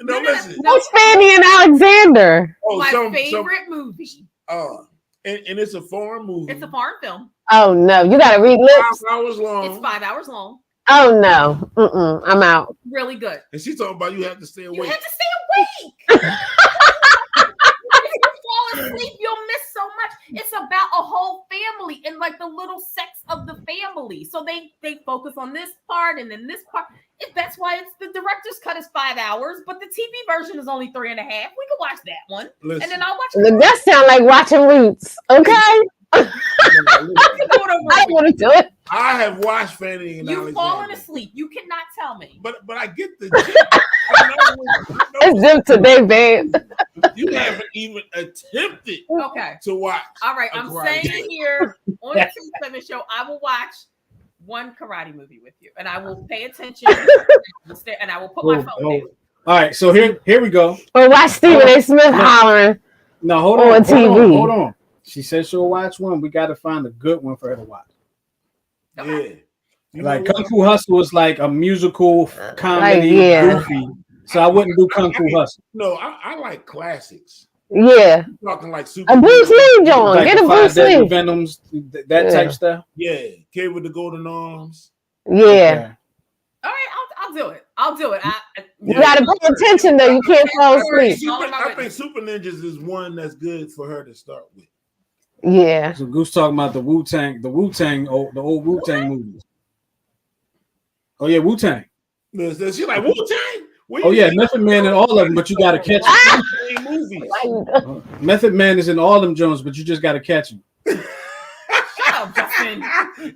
no, listen. What's Fanny and Alexander? My favorite movie. And it's a foreign movie. It's a foreign film. Oh no, you gotta read lips. 5 hours long. It's 5 hours long. Oh no, I'm out. Really good. And she's talking about you have to stay awake. You have to stay awake. If you fall asleep, you'll miss so much. It's about a whole family and like the little sex of the family. So they focus on this part and then this part. That's why it's the director's cut is 5 hours, but the TV version is only 3.5. We can watch that one, Listen, and then I'll watch. Look, that sound like watching Roots. Okay, I can do it over. I want to do it. I have watched Fanny and You've fallen Alexander. asleep. You cannot tell me. But I get the gist. I know It's them today, babe. you haven't even attempted Okay. to watch. All right. a I'm karate saying movie. it here on the 7 show. I will watch one karate movie with you, and I will pay attention, and I will put my phone down. All right, so here we go. Or watch Stephen A. Smith hollering. No, hold On on, TV. hold on. She said she'll watch one. We got to find a good one for her to watch. Okay. Yeah. Like Kung Fu Hustle is like a musical comedy, yeah. goofy. So I wouldn't do Kung Fu Hustle. No, I like classics. Yeah. I'm talking like Super. A Bruce Lee joint. Like Get the a Five Bruce Deadly Lee. Venoms, that type stuff. Yeah, Kid with the Golden Arms. Yeah. Okay. All right. I'll do it. I'll do it. You gotta pay attention though. You can't fall asleep. I think Super Ninjas is one that's good for her to start with. Yeah. So Goose talking about the old Wu Tang movies. Oh yeah, Wu Tang. Listen, she like Wu Tang. Oh yeah, Method Man in all of them, but you gotta catch him. Movies. Method Man is in all them Jones, but you just gotta catch him. Shut up, Justin.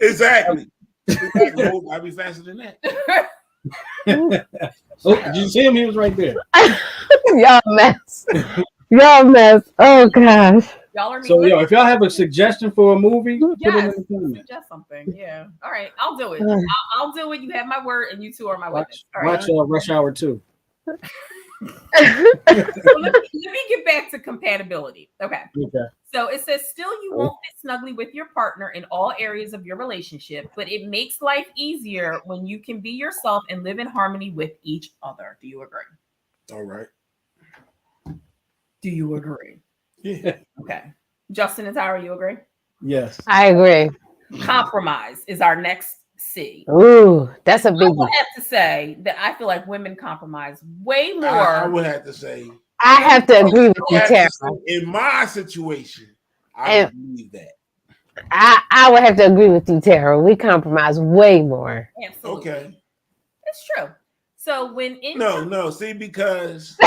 Exactly. I'll be faster than that. Oh, did you see him? He was right there. Y'all mess. Y'all mess. Oh gosh. Y'all are So if y'all have a suggestion for a movie, put it in yes, the comments. suggest something. Yeah. All right. I'll do it. I'll do it. You have my word, and you two are my witness. Watch Rush Hour 2. So let me get back to compatibility. Okay. So it says still you won't fit snugly with your partner in all areas of your relationship, but it makes life easier when you can be yourself and live in harmony with each other. Do you agree? All right. Do you agree? Yeah. Okay. Justin and Tyra, you agree? Yes. I agree. Compromise is our next C. Ooh, that's a I biggie. would have to say that I feel like women compromise way more. I would have to say. I have to agree with you, Tara. In my situation, I believe that. I would have to agree with you, Tara. We compromise way more. Absolutely. Okay. It's true. So when in No. See, because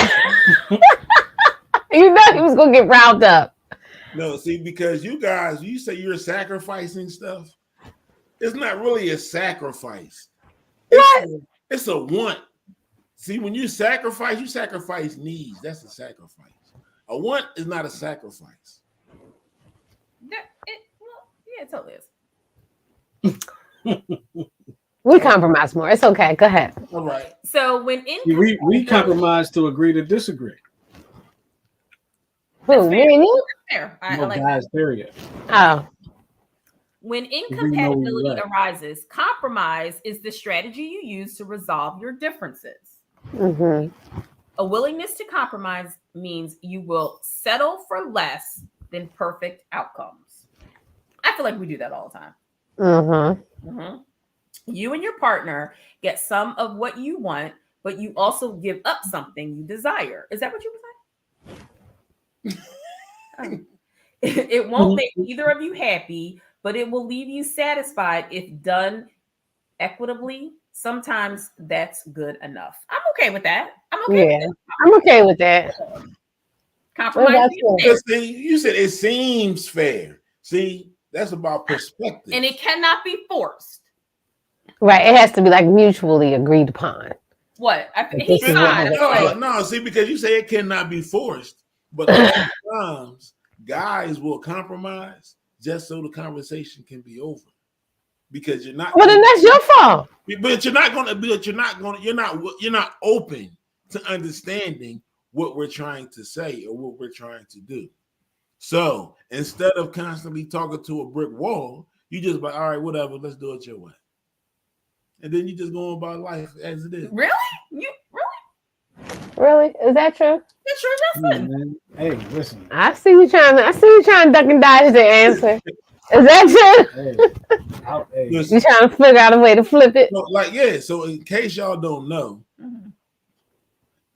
You know he was gonna get riled up. because you guys, you say you're sacrificing stuff. It's not really a sacrifice. It's a want. See, when you sacrifice needs. That's a sacrifice. A want is not a sacrifice. It totally is. We compromise more. It's okay. Go ahead. All right. So when in We compromise to agree to disagree. Who, me and you? fair. I No like guys, that. period. Oh. When know we incompatibility right. arises, compromise is the strategy you use to resolve your differences. Mm-hmm. A willingness to compromise means you will settle for less than perfect outcomes. I feel like we do that all the time. Mm-hmm. Mm-hmm. You and your partner get some of what you want, but you also give up something you desire. Is that what you were saying? It won't make either of you happy, but it will leave you satisfied if done equitably. Sometimes that's good enough. I'm okay with that. I'm okay with that. I'm okay with that. Compromise. See, you said it seems fair. See, that's about perspective. And it cannot be forced. Right. It has to be like mutually agreed upon. What? This is what No, see, because you say it cannot be forced, but sometimes guys will compromise just so the conversation can be over. Because you're not. Well, then that's your fault. But you're not open to understanding what we're trying to say or what we're trying to do. So instead of constantly talking to a brick wall, you just like, all right, whatever, let's do it your way. And then you just go about life as it is. Really? You Really? Is that true? That's true, Justin. Hey, listen. I see you trying to duck and dodge the answer. Is that true? Hey. You trying to figure out a way to flip it? So in case y'all don't know,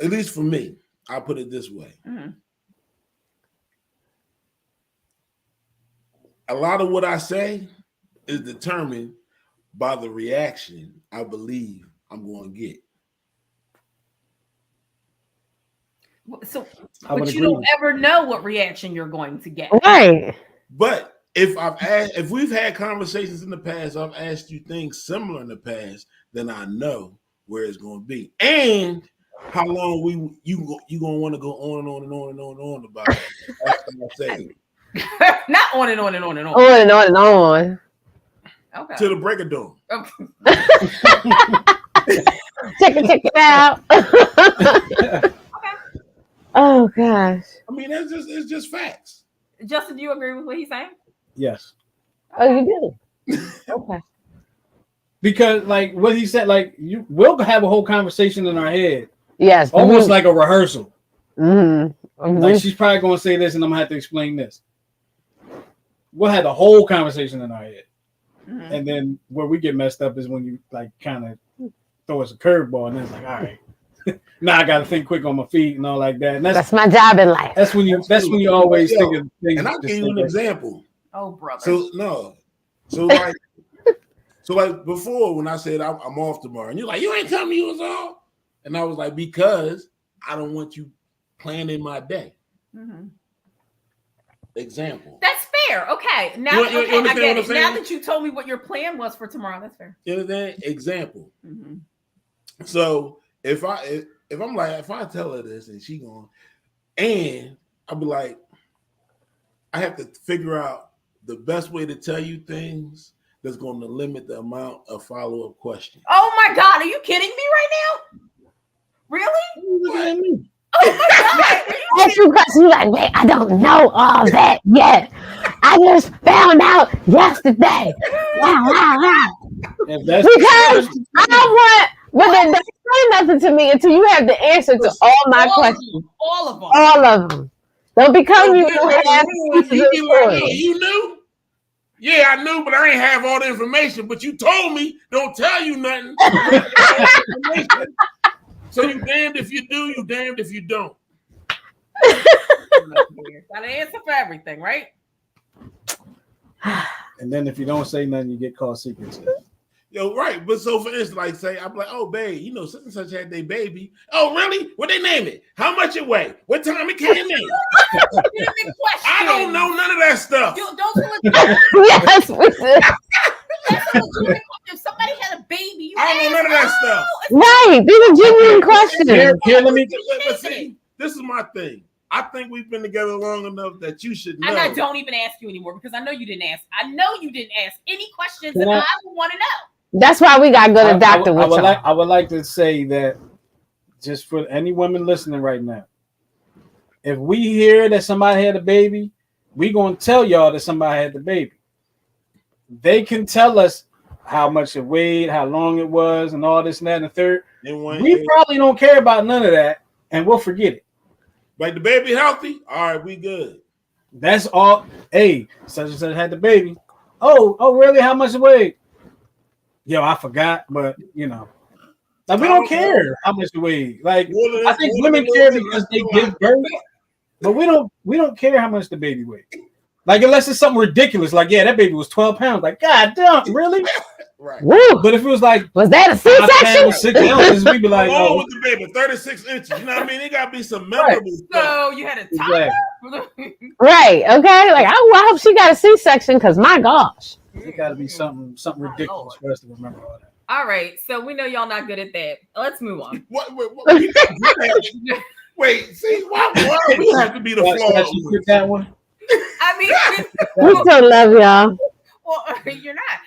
at least for me, I'll put it this way. A lot of what I say is determined by the reaction I believe I'm going to get. So, I would but you agree. don't ever know what reaction you're going to get. Right. But if we've had conversations in the past, I've asked you things similar in the past, then I know where it's going to be, and how long you gonna want to go on and on and on and on and on about it after I say it. Not on and on and on and on. On and on and on. Okay. To the break of dawn. Check it out. Oh gosh. I mean, it's just facts. Justin, do you agree with what he's saying? Yes. Oh, you do. Okay. Because like what he said, like we'll have a whole conversation in our head, Yes. almost like a rehearsal. Mm-hmm. Like she's probably going to say this, and I'm gonna have to explain this. We'll have the whole conversation in our head, and then where we get messed up is when you like kind of throw us a curveball, and then it's like, all right, now I got to think quick on my feet and all like that. And that's my job in life. That's when you always think of things. And I'll give you an example. Oh, brother. So like before when I said I'm off tomorrow, and you're like, you ain't telling me you was off, and I was like, because I don't want you planning my day. Example. That's fair. Okay. Now, I get it. Now that you told me what your plan was for tomorrow, that's fair. You know that example. So if I tell her this and she going, and I'll be like, I have to figure out the best way to tell you things that's going to limit the amount of follow-up questions. Oh my God, are you kidding me right now? Really? What do you mean? Oh my God. Ask you questions like, wait, I don't know all that yet. I just found out yesterday. Wow. Because I want, but then don't say nothing to me until you have the answer to all my questions. All of them. All of them. Don't become you. You knew? Yeah, I knew, but I ain't have all the information. But you told me, don't tell you nothing. So you damned if you do, you damned if you don't. Got an answer for everything, right? And then if you don't say nothing, you get called secrets. Yo, right. But so for instance, like say, I'm like, oh, babe, you know, such and such had their baby. Oh, really? What they name it? How much it weigh? What time it came in? I don't know none of that stuff. Yes, we do. If somebody had a baby, I don't know none of that stuff. Right. These are genuine questions. Here, let me. But see, this is my thing. I think we've been together long enough that you should know. And I don't even ask you anymore because I know you didn't ask. I know you didn't ask any questions that I would want to know. That's why we got to go to doctor with y'all. I would like to say that just for any women listening right now, if we hear that somebody had a baby, we gonna tell y'all that somebody had the baby. They can tell us how much it weighed, how long it was, and all this and that and the third. We probably don't care about none of that, and we'll forget it. Like the baby healthy? All right, we good. That's all. Hey, such and such had the baby. Oh, really? How much it weighed? Yo, I forgot, but you know, like we don't care how much it weighed. Like I think women care because they give birth, but we don't care how much the baby weighed. Like unless it's something ridiculous, like yeah, that baby was 12 pounds. Like God damn, really? Right. Woo. But if it was like, was that a C-section? 6 ounces, we'd be like, oh, with the baby, 36 inches. You know what I mean? It gotta be some memorable stuff. So you had a toddler? Right. Okay. Like I hope she got a C-section because my gosh. It got to be something ridiculous for us to remember all that. All right, so we know y'all not good at that. Let's move on. Wait, see, why we have to be the flaw? That one. I mean, we still love y'all. Well, you're not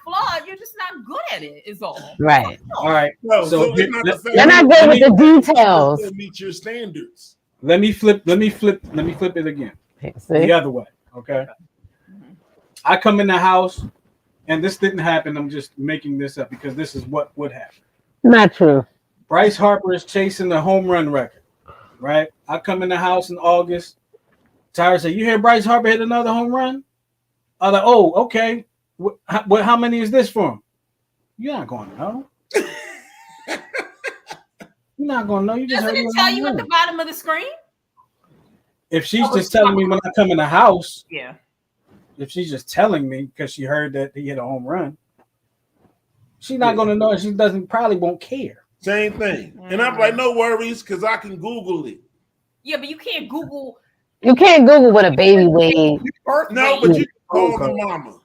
flawed. You're just not good at it. Is all. Right. All right. No, so you're not good with the details. Meet your standards. Let me flip it again. See? The other way. Okay. I come in the house, and this didn't happen. I'm just making this up because this is what would happen. Not true. Bryce Harper is chasing the home run record, right? I come in the house in August. Tyra said, "You hear Bryce Harper hit another home run?" I'm like, "Oh, okay. How many is this from?" You're not going to know. You're not going to know. You just doesn't it tell you at the bottom of the screen? If she's just telling me when I come in the house, yeah. If she's just telling me because she heard that he hit a home run, She's not gonna know. She probably won't care. Same thing. And I'm like, no worries, because I can Google it. Yeah, but you can't Google. You can't Google what a baby weighs. No, but you can call the mama.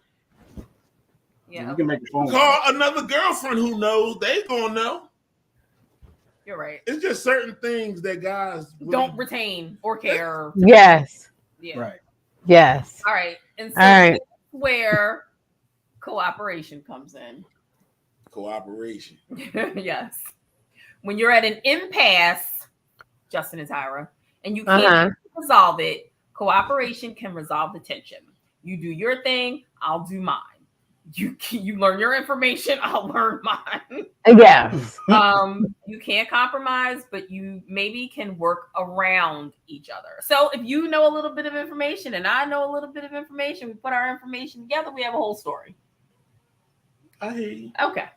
Yeah, you can make a phone call another girlfriend who knows. They gonna know. You're right. It's just certain things that guys don't retain or care. Yes. Yeah. Right. Yes. All right. And so All right. this is where cooperation comes in. Cooperation. Yes. When you're at an impasse, Justin and Tyra, and you can't resolve it, cooperation can resolve the tension. You do your thing, I'll do mine. You learn your information, I'll learn mine. Yeah. You can't compromise, but you maybe can work around each other. So if you know a little bit of information and I know a little bit of information, we put our information together, we have a whole story. I hear you. Okay.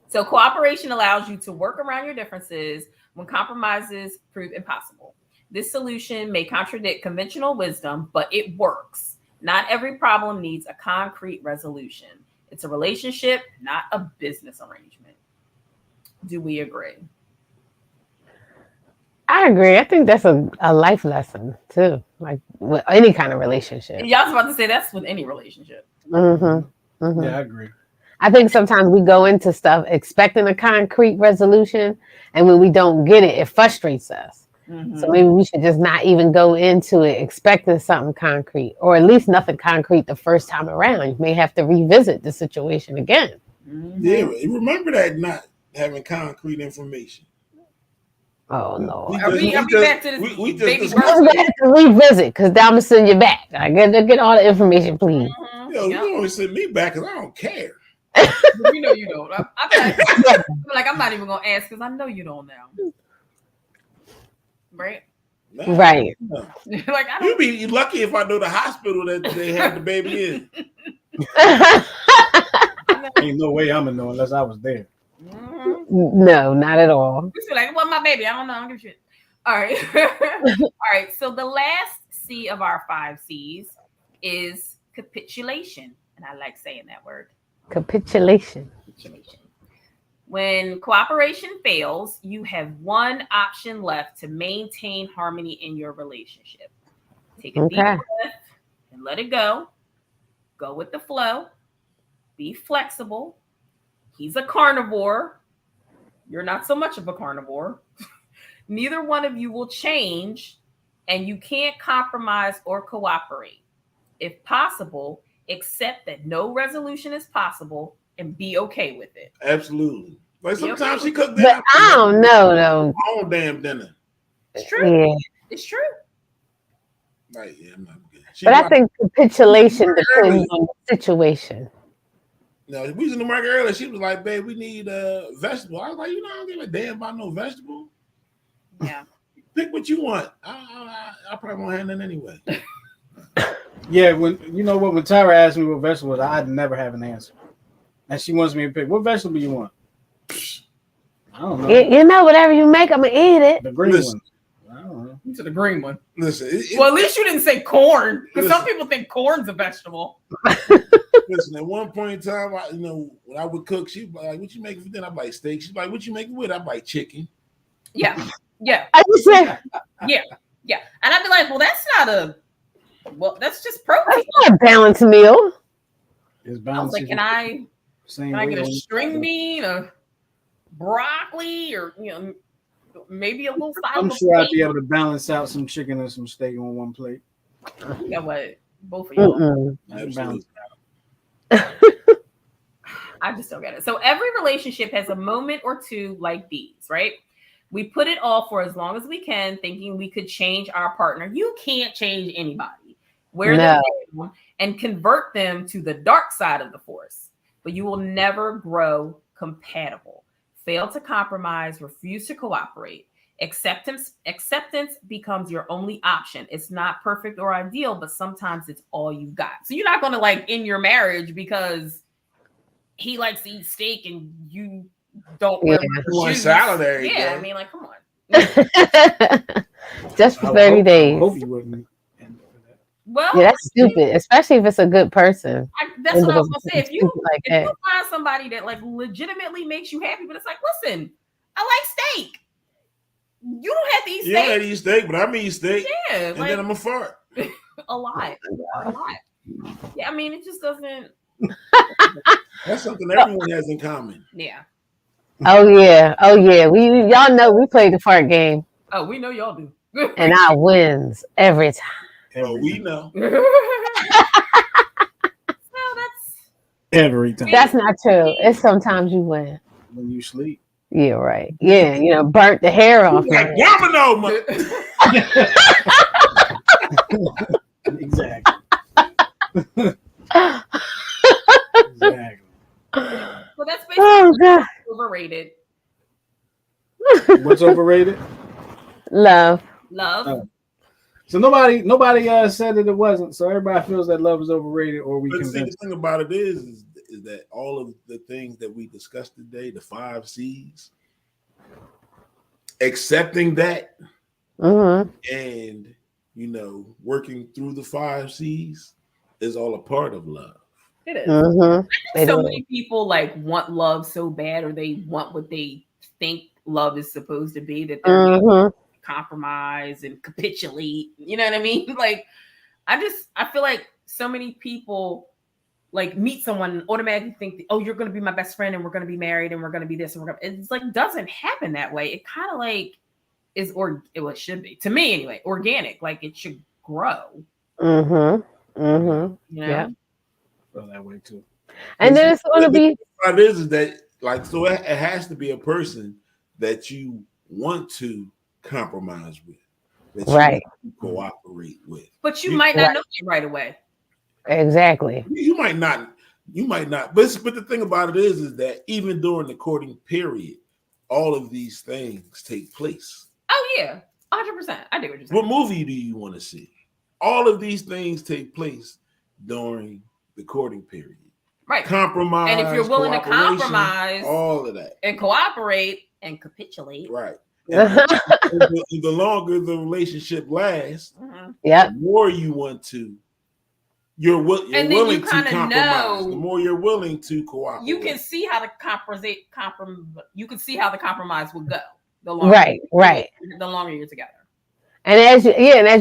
So cooperation allows you to work around your differences when compromises prove impossible. This solution may contradict conventional wisdom, but it works. Not every problem needs a concrete resolution. It's a relationship, not a business arrangement. Do we agree? I agree. I think that's a life lesson too, like with any kind of relationship. Y'all was about to say that's with any relationship. Mm-hmm. Mm-hmm. Yeah, I agree. I think sometimes we go into stuff expecting a concrete resolution, and when we don't get it, it frustrates us. Mm-hmm. So maybe we should just not even go into it expecting something concrete, or at least nothing concrete the first time around. You may have to revisit the situation again. Mm-hmm. Yeah, remember that not having concrete information. Oh no! We just back to this baby we have to revisit because I'm gonna send you back. I get all the information, please. Mm-hmm. Yo, you only send me back because I don't care. You know you don't. I'm not even gonna ask because I know you don't now. Right. Nah, right. No. Like you'd be lucky if I know the hospital that they had the baby in. Ain't no way I'm gonna know unless I was there. Mm-hmm. No, not at all. You feel like, well, my baby, I don't know. I don't give a shit. All right. All right. So the last C of our 5 C's is capitulation. And I like saying that word. Capitulation. When cooperation fails, you have one option left to maintain harmony in your relationship. Take a deep breath and let it go. Go with the flow. Be flexible. He's a carnivore. You're not so much of a carnivore. Neither one of you will change, and you can't compromise or cooperate. If possible, accept that no resolution is possible and be okay with it. Absolutely. Like sometimes she cooked dinner. I don't know though. Own damn dinner. It's true. Yeah. It's true. Like, yeah, I'm not good. But I think capitulation depends on the situation. No, we was in the market earlier. She was like, "Babe, we need a vegetable." I was like, "You know, I don't give a damn about no vegetable. Yeah, pick what you want. I probably won't have none anyway." Yeah, when Tyra asked me what vegetables, I'd never have an answer. And she wants me to pick, what vegetable you want? I don't know. You know, whatever you make, I'm gonna eat it. The green one. I don't know. To the green one. Listen. Well, at least you didn't say corn, because some people think corn's a vegetable. Listen, at one point in time, when I would cook, she'd be like, "What you making for dinner?" I'm like, "Steak." She's like, "What you making with?" I'm like, "Chicken." Yeah. I just said, yeah. And I'd be like, that's just protein. That's not a balanced meal. It's balanced. I was like, can I get a string bean, a broccoli, or maybe a little side? I'm sure I'd be able to balance out some chicken and some steak on one plate. You know what? Both of y'all. I just don't get it. So every relationship has a moment or two like these, right? We put it all for as long as we can, thinking we could change our partner. You can't change anybody. Wear them down and convert them to the dark side of the force, but you will never grow compatible. Fail to compromise, refuse to cooperate. Acceptance becomes your only option. It's not perfect or ideal, but sometimes it's all you've got. So you're not going to end your marriage because he likes to eat steak and you don't want salad every day. I mean, come on. Just for 30 days. I hope you wouldn't. Well, Yeah, that's stupid, especially if it's a good person. that's what I was gonna say. If Stupid like you that. find somebody that like legitimately makes you happy, but it's like, listen, I like steak. You don't have to eat You don't have steak. to eat steak, but I'm eating steak, Yeah, and like then I'm a fart. a lot. Yeah, I mean, it just doesn't. That's something everyone has in common. Yeah. Oh yeah. We y'all know we play the fart game, Oh, we know y'all do. and I wins every time. Oh, we know. Well, that's Every time That's not true. It's sometimes you win. when you sleep. Yeah, right. Yeah, burnt the hair off my Like head. domino. Exactly. Exactly. Well, that's basically Oh God, overrated. What's overrated? love. Love. Oh. So nobody said that it wasn't. So everybody feels that love is overrated, or we But see, the convinced. thing about it is that all of the things that we discussed today, the 5 C's, accepting that Mm-hmm. and working through the 5 C's is all a part of love. It is. Mm-hmm. It So is. many people like want love so bad, or they want what they think love is supposed to be, that they're Mm-hmm. compromise and capitulate. You know what I mean? Like, I feel like so many people like meet someone and automatically think, oh, you're going to be my best friend and we're going to be married and we're going to be this and it's like doesn't happen that way. It kind of like is it should be, to me anyway, organic. Like it should grow. Mm-hmm. Mm-hmm. You know? Yeah. Feel that way too. And then it's going to be. What it is that so it has to be a person that you want to compromise with, that you Right. want to cooperate with. But you might not know it right away. Exactly. You might not. But the thing about it is that even during the courting period, all of these things take place. Oh yeah, 100%. I do what you're saying. What movie do you want to see? All of these things take place during the courting period. Right. Compromise. And if you're willing to compromise, all of that, and cooperate and capitulate, right. The longer the relationship lasts, Yeah. the more you want to. You're willing to compromise. The more you're willing to cooperate, you can see how the You can see how the compromise would go. The longer you're together. And as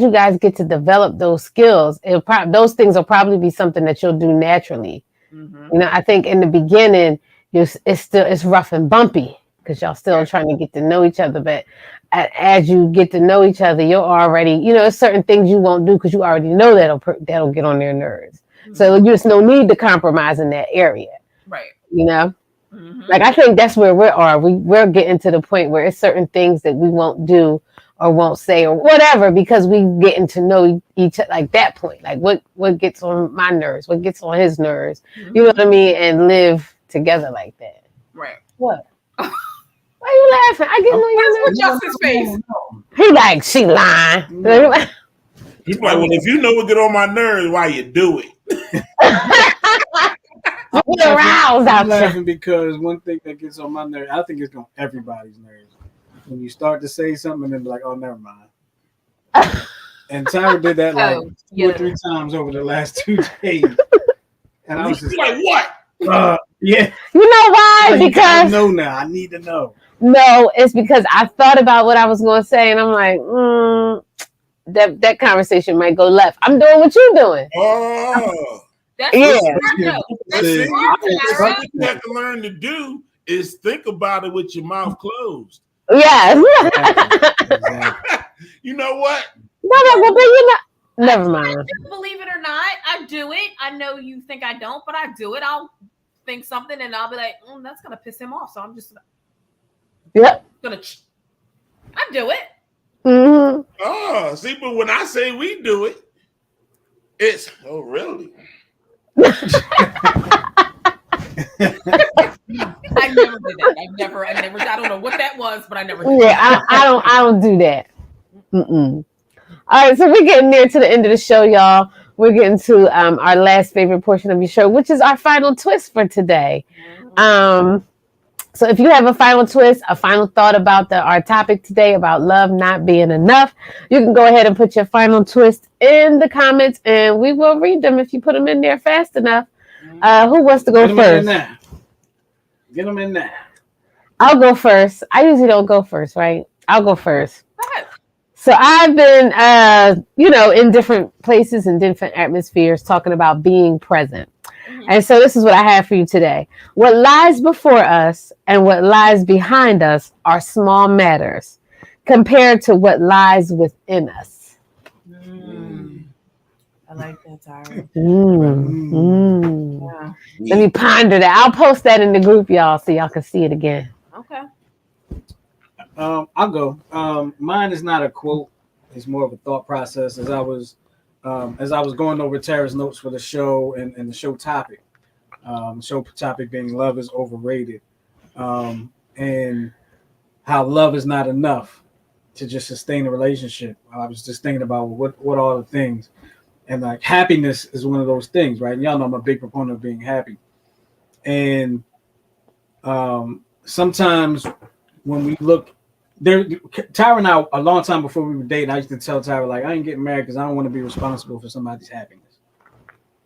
you guys get to develop those skills, those things will probably be something that you'll do naturally. Mm-hmm. I think in the beginning, it's rough and bumpy because y'all still trying to get to know each other. But as you get to know each other, you're already, there's certain things you won't do because you already know that'll get on their nerves. Mm-hmm. So there's no need to compromise in that area. Right. Mm-hmm. Like I think that's where we're getting to the point where it's certain things that we won't do or won't say or whatever because we getting to know each other, like that point. Like what gets on my nerves, what gets on his nerves. Mm-hmm. You know what I mean? And live together like that. Right. What? Why are you laughing? I get on your nerves. Justin's face. He like, she lying. No. He's like, well, if you know what get on my nerves, why you do it? I'm laughing because one thing that gets on my nerves, I think it's on everybody's nerves. When you start to say something and then be like, oh, never mind. And Tyra did that like 2 or 3 times over the last 2 days. And I was just like, what? Yeah. You know why? Because I know now. I need to know. No, it's because I thought about what I was going to say, and I'm like, that conversation might go left. I'm doing what you're doing. Oh, that's what you have to learn to do is think about it with your mouth closed. Yes. Exactly. You know what? Never mind. Believe it or not, I do it. I know you think I don't, but I do it. I'll think something and I'll be like, that's gonna piss him off. So I'm just gonna. I do it. Mm-hmm. Oh, see, but when I say we do it, it's really. I never did that. I don't know what that was, but I never did that. I don't do that. Mm-mm. All right, so we're getting near to the end of the show, y'all. We're getting to our last favorite portion of your show, which is our final twist for today. So if you have a final twist, a final thought about our topic today about love not being enough, you can go ahead and put your final twist in the comments, and we will read them if you put them in there fast enough. Who wants to go first? Get them in there. I'll go first. I usually don't go first, right? I'll go first. Go ahead. So I've been, in different places and different atmospheres talking about being present. And so this is what I have for you today. What lies before us and what lies behind us are small matters compared to what lies within us. I like that, Tyra. Yeah. Let me ponder that. I'll post that in the group, y'all, so y'all can see it again. Okay. I'll go. Mine is not a quote. It's more of a thought process as I was going over Tara's notes for the show and the show topic. Show topic being love is overrated. And how love is not enough to just sustain a relationship. I was just thinking about what all the things. And like happiness is one of those things, right? And y'all know I'm a big proponent of being happy. And sometimes when we look there, Tyra and I, a long time before we were dating, I used to tell Tyra, like, I ain't getting married because I don't want to be responsible for somebody's happiness.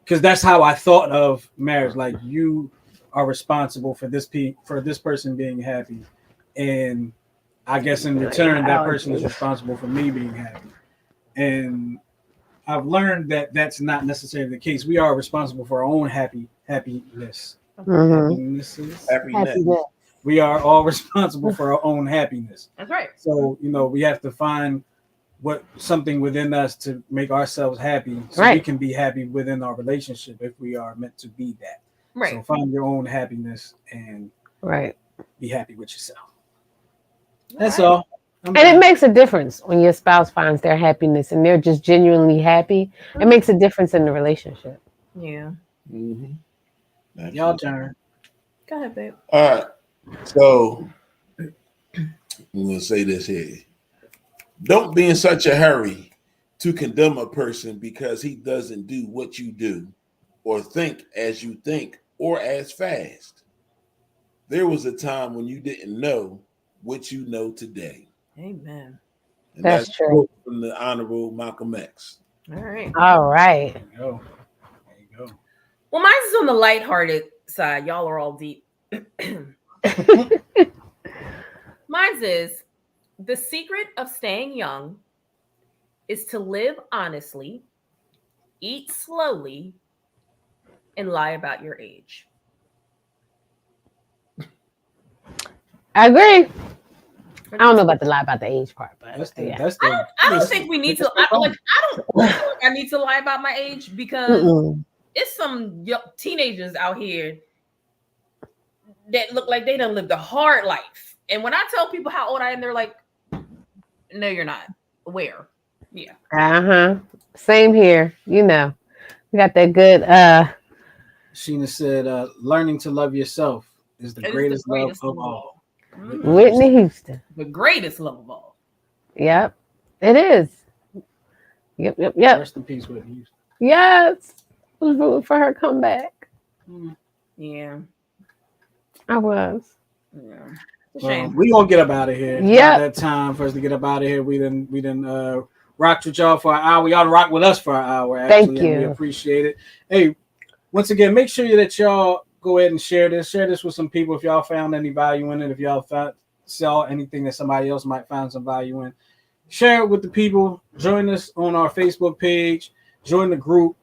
Because that's how I thought of marriage. Like, you are responsible for this person being happy. And I guess in return, that person is responsible for me being happy. And I've learned that that's not necessarily the case. We are responsible for our own happiness. Happiness. We are all responsible for our own happiness. That's right. So, we have to find something within us to make ourselves happy so we can be happy within our relationship if we are meant to be that. Right. So find your own happiness and be happy with yourself. That's all. And it makes a difference when your spouse finds their happiness and they're just genuinely happy. It makes a difference in the relationship. Yeah. Mm-hmm. Y'all turn. Go ahead, babe. All right. So I'm going to say this here. Don't be in such a hurry to condemn a person because he doesn't do what you do or think as you think or as fast. There was a time when you didn't know what you know today. Amen. And that's true. From the Honorable Malcolm X. All right. There you go. Well, mine's is on the lighthearted side. Y'all are all deep. Mine's is the secret of staying young is to live honestly, eat slowly, and lie about your age. I agree. I don't know about the lie about the age part, but I don't think we need to. I need to lie about my age because it's some teenagers out here that look like they done lived a hard life. And when I tell people how old I am, they're like, "No, you're not." Where? Yeah. Same here. We got that good. Sheena said, "Learning to love yourself is the greatest love of all." Whitney Houston. The greatest love of all. Yep, it is. Yep. Rest in peace, Whitney Houston. Yes. I was rooting for her comeback. Yeah. I was. Yeah. Well, we gonna get up out of here. Yeah. That time for us to get up out of here. We done rocked with y'all for an hour. Y'all rock with us for an hour. Actually, Thank you. We appreciate it. Hey, once again, make sure that y'all go ahead and share this. Share this with some people if y'all found any value in it. If y'all saw anything that somebody else might find some value in, share it with the people. Join us on our Facebook page. Join the group.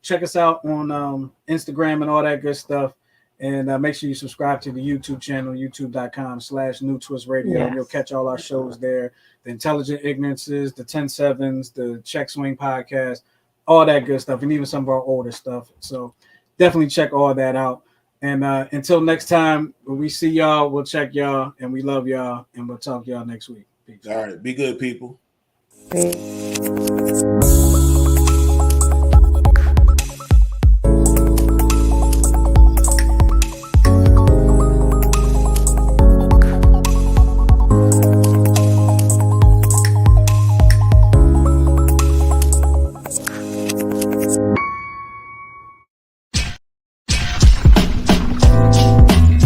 Check us out on Instagram and all that good stuff. And make sure you subscribe to the YouTube channel, youtube.com/NewTwistRadio. Yes. And you'll catch all our shows there. The Intelligent Ignorances, the 10-7s, the Check Swing podcast, all that good stuff, and even some of our older stuff. So definitely check all that out. And until next time, when we see y'all, we'll check y'all, and we love y'all, and we'll talk to y'all next week. Peace. All right. Be good, people. Peace.